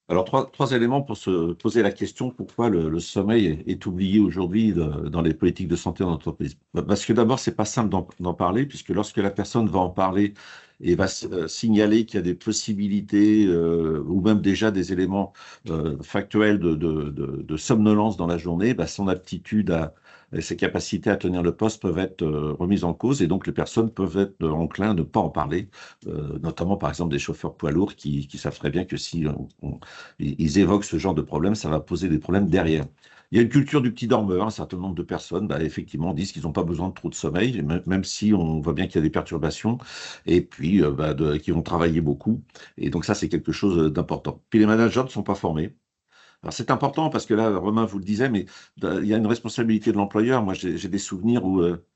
Alors, trois éléments pour se poser la question pourquoi le sommeil est oublié aujourd'hui dans les politiques de santé en entreprise. Parce que d'abord, c'est pas simple d'en parler, puisque lorsque la personne va en parler et va signaler qu'il y a des possibilités ou même déjà des éléments factuels de somnolence dans la journée, son aptitude et ses capacités à tenir le poste peuvent être remises en cause, et donc les personnes peuvent être enclins à ne pas en parler, notamment par exemple des chauffeurs poids lourds qui savent très bien que si ils évoquent ce genre de problème, ça va poser des problèmes derrière. Il y a une culture du petit dormeur. Un certain nombre de personnes, effectivement, disent qu'ils n'ont pas besoin de trop de sommeil, même si on voit bien qu'il y a des perturbations, et puis qui vont travailler beaucoup. Et donc ça, c'est quelque chose d'important. Puis les managers ne sont pas formés. Alors c'est important parce que là, Romain vous le disait, mais il y a une responsabilité de l'employeur. Moi, j'ai des souvenirs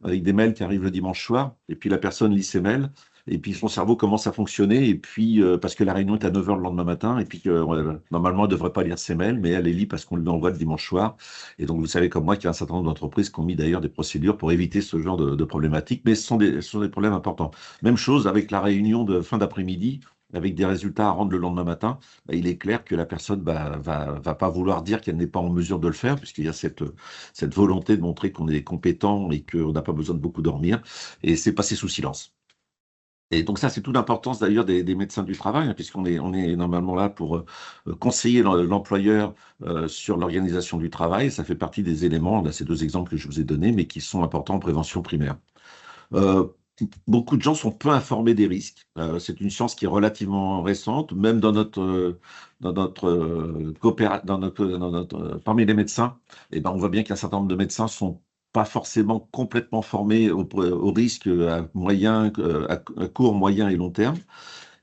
avec des mails qui arrivent le dimanche soir, et puis la personne lit ses mails, et puis son cerveau commence à fonctionner, et puis parce que la réunion est à 9 h le lendemain matin, et puis normalement, elle ne devrait pas lire ses mails, mais elle les lit parce qu'on lui envoie le dimanche soir. Et donc, vous savez comme moi qu'il y a un certain nombre d'entreprises qui ont mis d'ailleurs des procédures pour éviter ce genre de problématiques, mais ce sont des problèmes importants. Même chose avec la réunion de fin d'après-midi, avec des résultats à rendre le lendemain matin, il est clair que la personne va pas vouloir dire qu'elle n'est pas en mesure de le faire, puisqu'il y a cette volonté de montrer qu'on est compétent et qu'on n'a pas besoin de beaucoup dormir, et c'est passé sous silence. Et donc ça, c'est toute l'importance d'ailleurs des médecins du travail, puisqu'on est normalement là pour conseiller l'employeur sur l'organisation du travail. Ça fait partie des éléments, là, ces deux exemples que je vous ai donnés, mais qui sont importants en prévention primaire. Beaucoup de gens sont peu informés des risques. C'est une science qui est relativement récente, même parmi les médecins. On voit bien qu'un certain nombre de médecins sont pas forcément complètement formés au risque à court, moyen et long terme.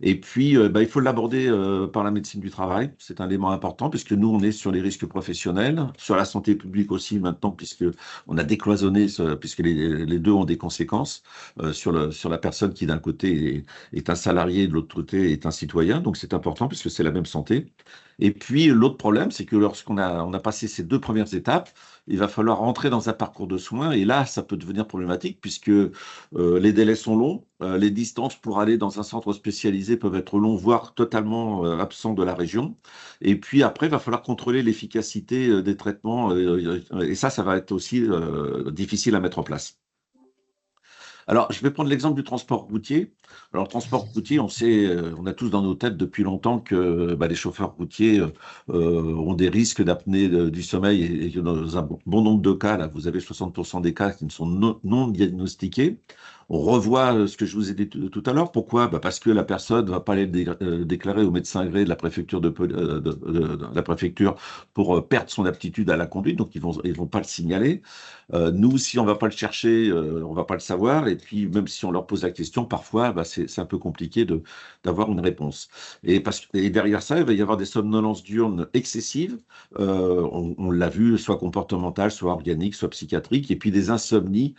Et puis, il faut l'aborder par la médecine du travail. C'est un élément important puisque nous, on est sur les risques professionnels, sur la santé publique aussi maintenant, puisque on a décloisonné, puisque les deux ont des conséquences sur la personne qui d'un côté est un salarié, de l'autre côté est un citoyen. Donc, c'est important puisque c'est la même santé. Et puis, l'autre problème, c'est que lorsqu'on a passé ces deux premières étapes, il va falloir rentrer dans un parcours de soins. Et là, ça peut devenir problématique puisque les délais sont longs. Les distances pour aller dans un centre spécialisé peuvent être longs, voire totalement absents de la région. Et puis après, il va falloir contrôler l'efficacité des traitements. Et ça va être aussi difficile à mettre en place. Alors, je vais prendre l'exemple du transport routier. Alors, le transport routier, on a tous dans nos têtes depuis longtemps que les chauffeurs routiers ont des risques d'apnée du sommeil et que dans un bon nombre de cas, là, vous avez 60% des cas qui ne sont non diagnostiqués. On revoit ce que je vous ai dit tout à l'heure. Pourquoi? Parce que la personne ne va pas aller déclarer au médecin agréé de la préfecture de la préfecture pour perdre son aptitude à la conduite, donc ils vont pas le signaler. Nous, si on va pas le chercher, on va pas le savoir. Et puis, même si on leur pose la question, parfois, c'est un peu compliqué d'avoir une réponse. Et derrière ça, il va y avoir des somnolences diurnes excessives. On l'a vu, soit comportementales, soit organiques, soit psychiatriques, et puis des insomnies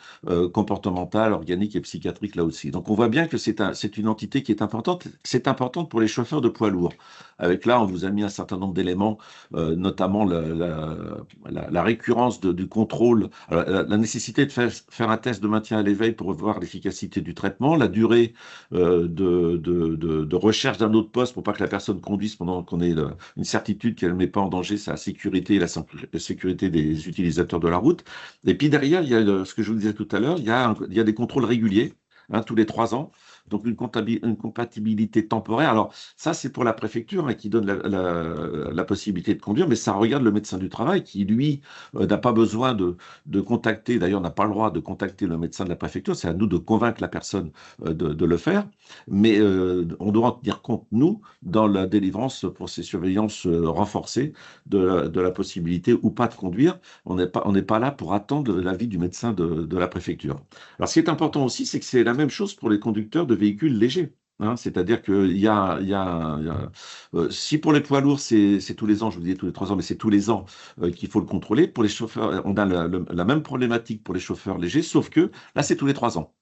comportementales, organiques et psychiatriques là aussi. Donc, on voit bien que c'est une entité qui est importante. C'est importante pour les chauffeurs de poids lourds. Avec là, on vous a mis un certain nombre d'éléments, notamment la récurrence du contrôle, la nécessité de faire un test de maintien à l'éveil pour voir l'efficacité du traitement, la durée de recherche d'un autre poste pour pas que la personne conduise pendant qu'on ait une certitude qu'elle ne met pas en danger sa sécurité et la sécurité des utilisateurs de la route. Et puis derrière, il y a ce que je vous disais tout à l'heure, il y a des contrôles réguliers, tous les 3 ans. donc une compatibilité temporaire. Alors ça, c'est pour la préfecture qui donne la possibilité de conduire, mais ça regarde le médecin du travail qui, lui, n'a pas besoin de contacter, d'ailleurs n'a pas le droit de contacter le médecin de la préfecture, c'est à nous de convaincre la personne de le faire, mais on doit en tenir compte, nous, dans la délivrance pour ces surveillances renforcées de la possibilité ou pas de conduire. On n'est pas là pour attendre l'avis du médecin de la préfecture. Alors, ce qui est important aussi, c'est que c'est la même chose pour les conducteurs de véhicules légers. C'est-à-dire si pour les poids lourds, c'est tous les ans, je vous disais tous les 3 ans, mais c'est tous les ans qu'il faut le contrôler. Pour les chauffeurs, on a la même problématique pour les chauffeurs légers, sauf que là, c'est tous les 3 ans.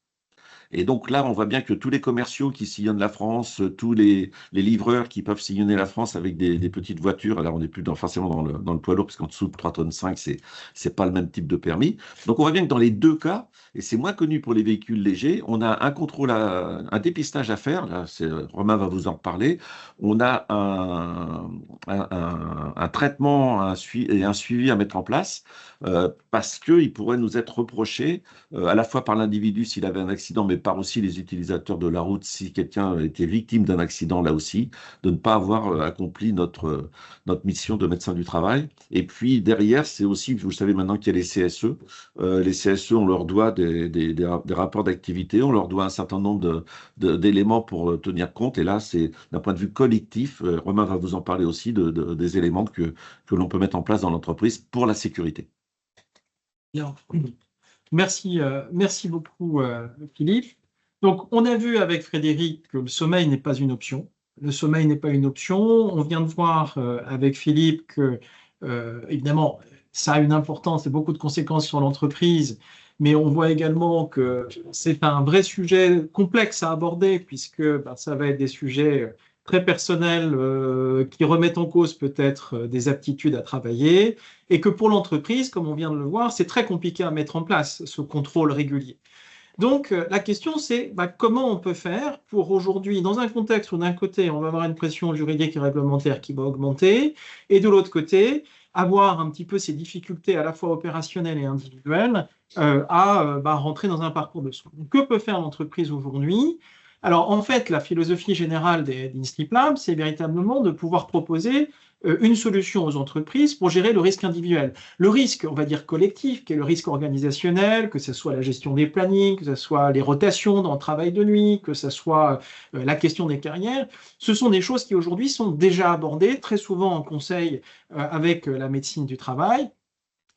Et donc là, on voit bien que tous les commerciaux qui sillonnent la France, tous les livreurs qui peuvent sillonner la France avec des petites voitures, alors on n'est plus forcément dans le poids lourd, parce qu'en dessous de 3,5 tonnes, c'est pas le même type de permis. Donc on voit bien que dans les deux cas, et c'est moins connu pour les véhicules légers, on a un contrôle, un dépistage à faire, là, Romain va vous en reparler, on a un traitement et un suivi à mettre en place, parce qu'il pourrait nous être reproché, à la fois par l'individu s'il avait un accident, mais par aussi les utilisateurs de la route, si quelqu'un était victime d'un accident là aussi, de ne pas avoir accompli notre mission de médecin du travail. Et puis derrière, c'est aussi, vous savez maintenant qu'il y a les CSE. Les CSE, on leur doit des rapports d'activité, on leur doit un certain nombre d'éléments pour tenir compte. Et là, c'est d'un point de vue collectif, Romain va vous en parler aussi, des éléments que l'on peut mettre en place dans l'entreprise pour la sécurité. Bien. Merci beaucoup, Philippe. Donc, on a vu avec Frédéric que le sommeil n'est pas une option. Le sommeil n'est pas une option. On vient de voir avec Philippe que, évidemment, ça a une importance et beaucoup de conséquences sur l'entreprise, mais on voit également que c'est un vrai sujet complexe à aborder, puisque ça va être des sujets très personnels qui remettent en cause peut-être des aptitudes à travailler, et que pour l'entreprise, comme on vient de le voir, c'est très compliqué à mettre en place ce contrôle régulier. Donc la question c'est comment on peut faire pour aujourd'hui, dans un contexte où d'un côté on va avoir une pression juridique et réglementaire qui va augmenter, et de l'autre côté avoir un petit peu ces difficultés à la fois opérationnelles et individuelles à rentrer dans un parcours de soins. Donc, que peut faire l'entreprise aujourd'hui? Alors, en fait, la philosophie générale d'InSleep Lab, c'est véritablement de pouvoir proposer une solution aux entreprises pour gérer le risque individuel. Le risque, on va dire, collectif, qui est le risque organisationnel, que ce soit la gestion des plannings, que ce soit les rotations dans le travail de nuit, que ce soit la question des carrières, ce sont des choses qui aujourd'hui sont déjà abordées, très souvent en conseil avec la médecine du travail.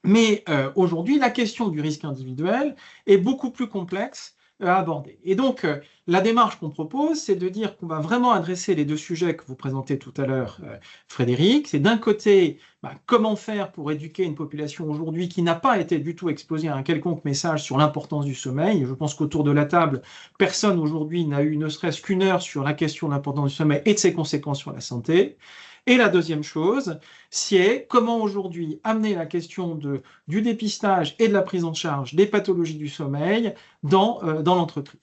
Mais aujourd'hui, la question du risque individuel est beaucoup plus complexe à aborder. Et donc, la démarche qu'on propose, c'est de dire qu'on va vraiment adresser les deux sujets que vous présentez tout à l'heure, Frédéric. C'est d'un côté, comment faire pour éduquer une population aujourd'hui qui n'a pas été du tout exposée à un quelconque message sur l'importance du sommeil. Je pense qu'autour de la table, personne aujourd'hui n'a eu ne serait-ce qu'une heure sur la question de l'importance du sommeil et de ses conséquences sur la santé. Et la deuxième chose, c'est comment aujourd'hui amener la question du dépistage et de la prise en charge des pathologies du sommeil dans l'entreprise.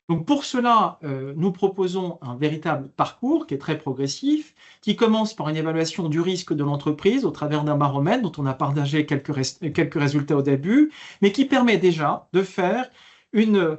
Donc pour cela, nous proposons un véritable parcours qui est très progressif, qui commence par une évaluation du risque de l'entreprise au travers d'un baromètre dont on a partagé quelques résultats au début, mais qui permet déjà de faire une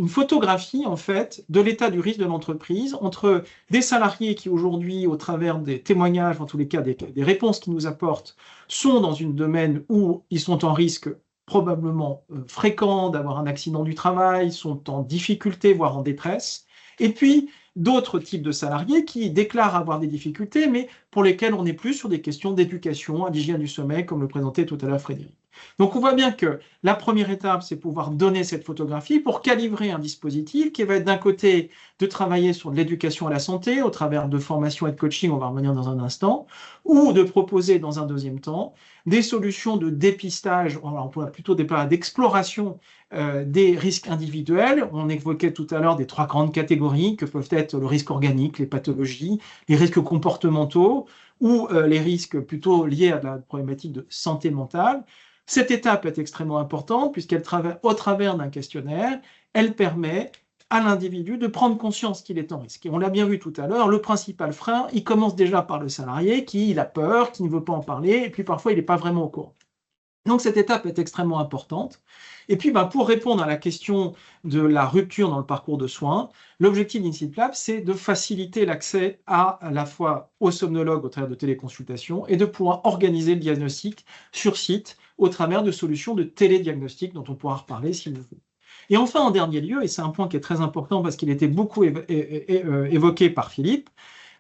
photographie en fait de l'état du risque de l'entreprise entre des salariés qui aujourd'hui, au travers des témoignages, en tous les cas des réponses qu'ils nous apportent, sont dans un domaine où ils sont en risque probablement fréquent d'avoir un accident du travail, sont en difficulté, voire en détresse, et puis d'autres types de salariés qui déclarent avoir des difficultés, mais pour lesquels on n'est plus sur des questions d'éducation, d'hygiène du sommeil, comme le présentait tout à l'heure Frédéric. Donc on voit bien que la première étape, c'est pouvoir donner cette photographie pour calibrer un dispositif qui va être d'un côté de travailler sur de l'éducation à la santé au travers de formation et de coaching, on va revenir dans un instant, ou de proposer dans un deuxième temps des solutions de dépistage, on pourrait plutôt parler d'exploration des risques individuels. On évoquait tout à l'heure des 3 grandes catégories que peuvent être le risque organique, les pathologies, les risques comportementaux ou les risques plutôt liés à la problématique de santé mentale. Cette étape est extrêmement importante puisqu'elle travaille au travers d'un questionnaire, elle permet à l'individu de prendre conscience qu'il est en risque. Et on l'a bien vu tout à l'heure, le principal frein, il commence déjà par le salarié qui il a peur, qui ne veut pas en parler, et puis parfois il n'est pas vraiment au courant. Donc cette étape est extrêmement importante. Et puis pour répondre à la question de la rupture dans le parcours de soins, l'objectif d'InSleep Lab, c'est de faciliter l'accès à la fois au somnologue au travers de téléconsultations et de pouvoir organiser le diagnostic sur site au travers de solutions de télédiagnostic dont on pourra reparler si vous voulez. Et enfin, en dernier lieu, et c'est un point qui est très important parce qu'il était beaucoup évoqué par Philippe,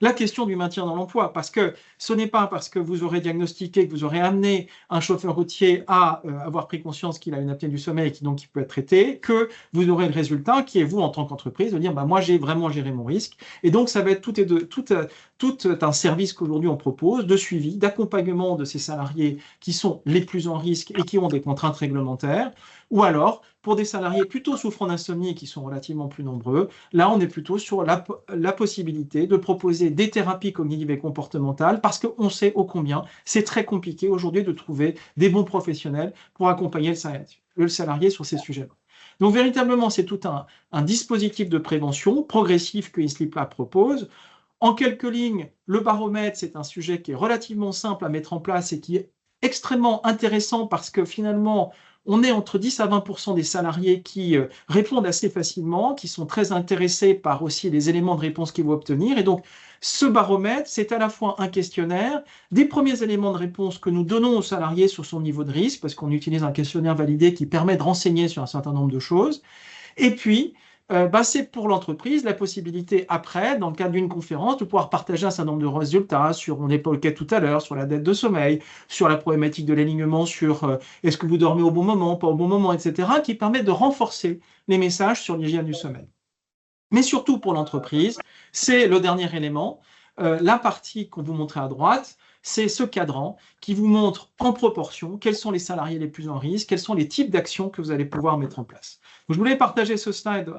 la question du maintien dans l'emploi, parce que ce n'est pas parce que vous aurez diagnostiqué, que vous aurez amené un chauffeur routier à avoir pris conscience qu'il a une apnée du sommeil et donc il peut être traité, que vous aurez le résultat qui est vous en tant qu'entreprise de dire moi j'ai vraiment géré mon risque. Et donc ça va être tout un service qu'aujourd'hui on propose de suivi, d'accompagnement de ces salariés qui sont les plus en risque et qui ont des contraintes réglementaires, ou alors pour des salariés plutôt souffrant d'insomnie qui sont relativement plus nombreux, là on est plutôt sur la possibilité de proposer des thérapies cognitives et comportementales parce qu'on sait ô combien c'est très compliqué aujourd'hui de trouver des bons professionnels pour accompagner le salarié sur ces sujets-là. Donc véritablement, c'est tout un dispositif de prévention progressif que InSleep Lab propose. En quelques lignes, le baromètre, c'est un sujet qui est relativement simple à mettre en place et qui est extrêmement intéressant parce que finalement, on est entre 10 à 20% des salariés qui répondent assez facilement, qui sont très intéressés par aussi les éléments de réponse qu'ils vont obtenir. Et donc, ce baromètre, c'est à la fois un questionnaire, des premiers éléments de réponse que nous donnons au salarié sur son niveau de risque, parce qu'on utilise un questionnaire validé qui permet de renseigner sur un certain nombre de choses. Et puis, c'est pour l'entreprise la possibilité après, dans le cadre d'une conférence, de pouvoir partager un certain nombre de résultats sur, on évoquait tout à l'heure, sur la dette de sommeil, sur la problématique de l'alignement, sur est-ce que vous dormez au bon moment, pas au bon moment, etc., qui permet de renforcer les messages sur l'hygiène du sommeil. Mais surtout pour l'entreprise, c'est le dernier élément, la partie qu'on vous montrait à droite, c'est ce cadran qui vous montre en proportion quels sont les salariés les plus en risque, quels sont les types d'actions que vous allez pouvoir mettre en place. Donc, je voulais partager ce slide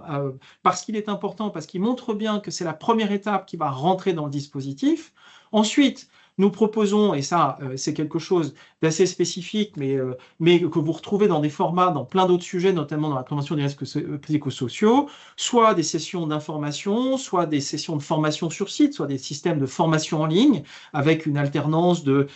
parce qu'il est important, parce qu'il montre bien que c'est la première étape qui va rentrer dans le dispositif. Ensuite, nous proposons, et ça c'est quelque chose d'assez spécifique, mais que vous retrouvez dans des formats, dans plein d'autres sujets, notamment dans la prévention des risques psychosociaux, soit des sessions d'information, soit des sessions de formation sur site, soit des systèmes de formation en ligne, avec une alternance de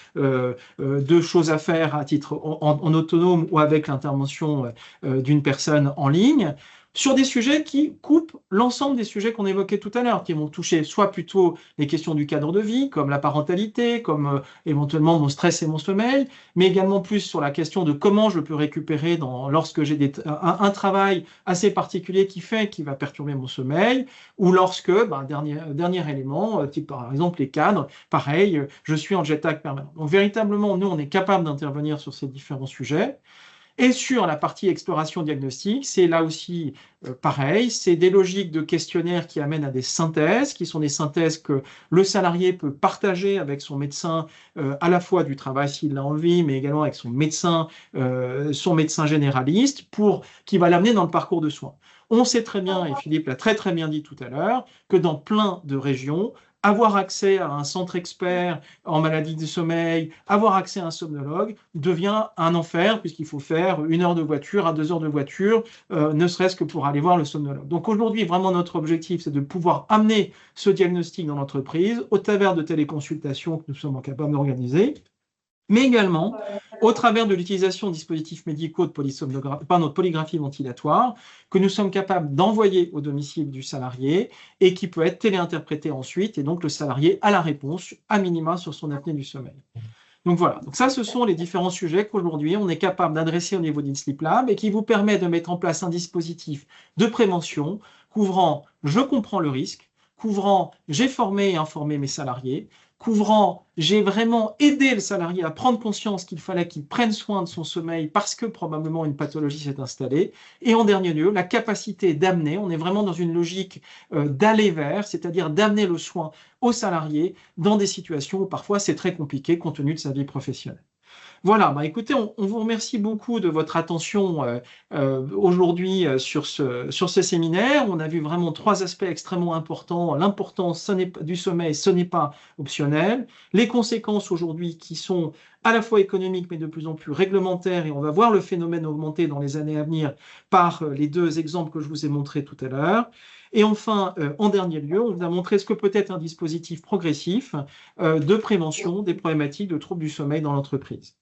choses à faire à titre en autonome ou avec l'intervention d'une personne en ligne, sur des sujets qui coupent l'ensemble des sujets qu'on évoquait tout à l'heure, qui vont toucher soit plutôt les questions du cadre de vie, comme la parentalité, comme éventuellement mon stress et mon sommeil, mais également plus sur la question de comment je peux récupérer lorsque j'ai un travail assez particulier qui va perturber mon sommeil, ou lorsque, dernier élément, type par exemple les cadres, pareil, je suis en jet lag permanent. Donc véritablement, nous, on est capable d'intervenir sur ces différents sujets. Et sur la partie exploration diagnostique, c'est là aussi pareil, c'est des logiques de questionnaire qui amènent à des synthèses, qui sont des synthèses que le salarié peut partager avec son médecin, à la fois du travail s'il l'a envie, mais également avec son médecin généraliste, qui va l'amener dans le parcours de soins. On sait très bien, et Philippe l'a très très bien dit tout à l'heure, que dans plein de régions, avoir accès à un centre expert en maladie du sommeil, avoir accès à un somnologue devient un enfer puisqu'il faut faire 1 heure de voiture à 2 heures de voiture, ne serait-ce que pour aller voir le somnologue. Donc aujourd'hui, vraiment notre objectif, c'est de pouvoir amener ce diagnostic dans l'entreprise au travers de téléconsultations que nous sommes capables d'organiser, mais également au travers de l'utilisation de dispositifs médicaux de polygraphie ventilatoire que nous sommes capables d'envoyer au domicile du salarié et qui peut être téléinterprété ensuite, et donc le salarié a la réponse à minima sur son apnée du sommeil. Donc voilà, donc ça ce sont les différents sujets qu'aujourd'hui on est capable d'adresser au niveau d'InSleep Lab et qui vous permet de mettre en place un dispositif de prévention couvrant « je comprends le risque », couvrant « j'ai formé et informé mes salariés », couvrant, j'ai vraiment aidé le salarié à prendre conscience qu'il fallait qu'il prenne soin de son sommeil parce que probablement une pathologie s'est installée. Et en dernier lieu, la capacité d'amener, on est vraiment dans une logique d'aller vers, c'est-à-dire d'amener le soin au salarié dans des situations où parfois c'est très compliqué compte tenu de sa vie professionnelle. Voilà, écoutez, on vous remercie beaucoup de votre attention aujourd'hui sur ce séminaire. On a vu vraiment 3 aspects extrêmement importants. L'importance du sommeil, ce n'est pas optionnel. Les conséquences aujourd'hui qui sont à la fois économiques mais de plus en plus réglementaires, et on va voir le phénomène augmenter dans les années à venir par les 2 exemples que je vous ai montrés tout à l'heure. Et enfin, en dernier lieu, on vous a montré ce que peut être un dispositif progressif de prévention des problématiques de troubles du sommeil dans l'entreprise.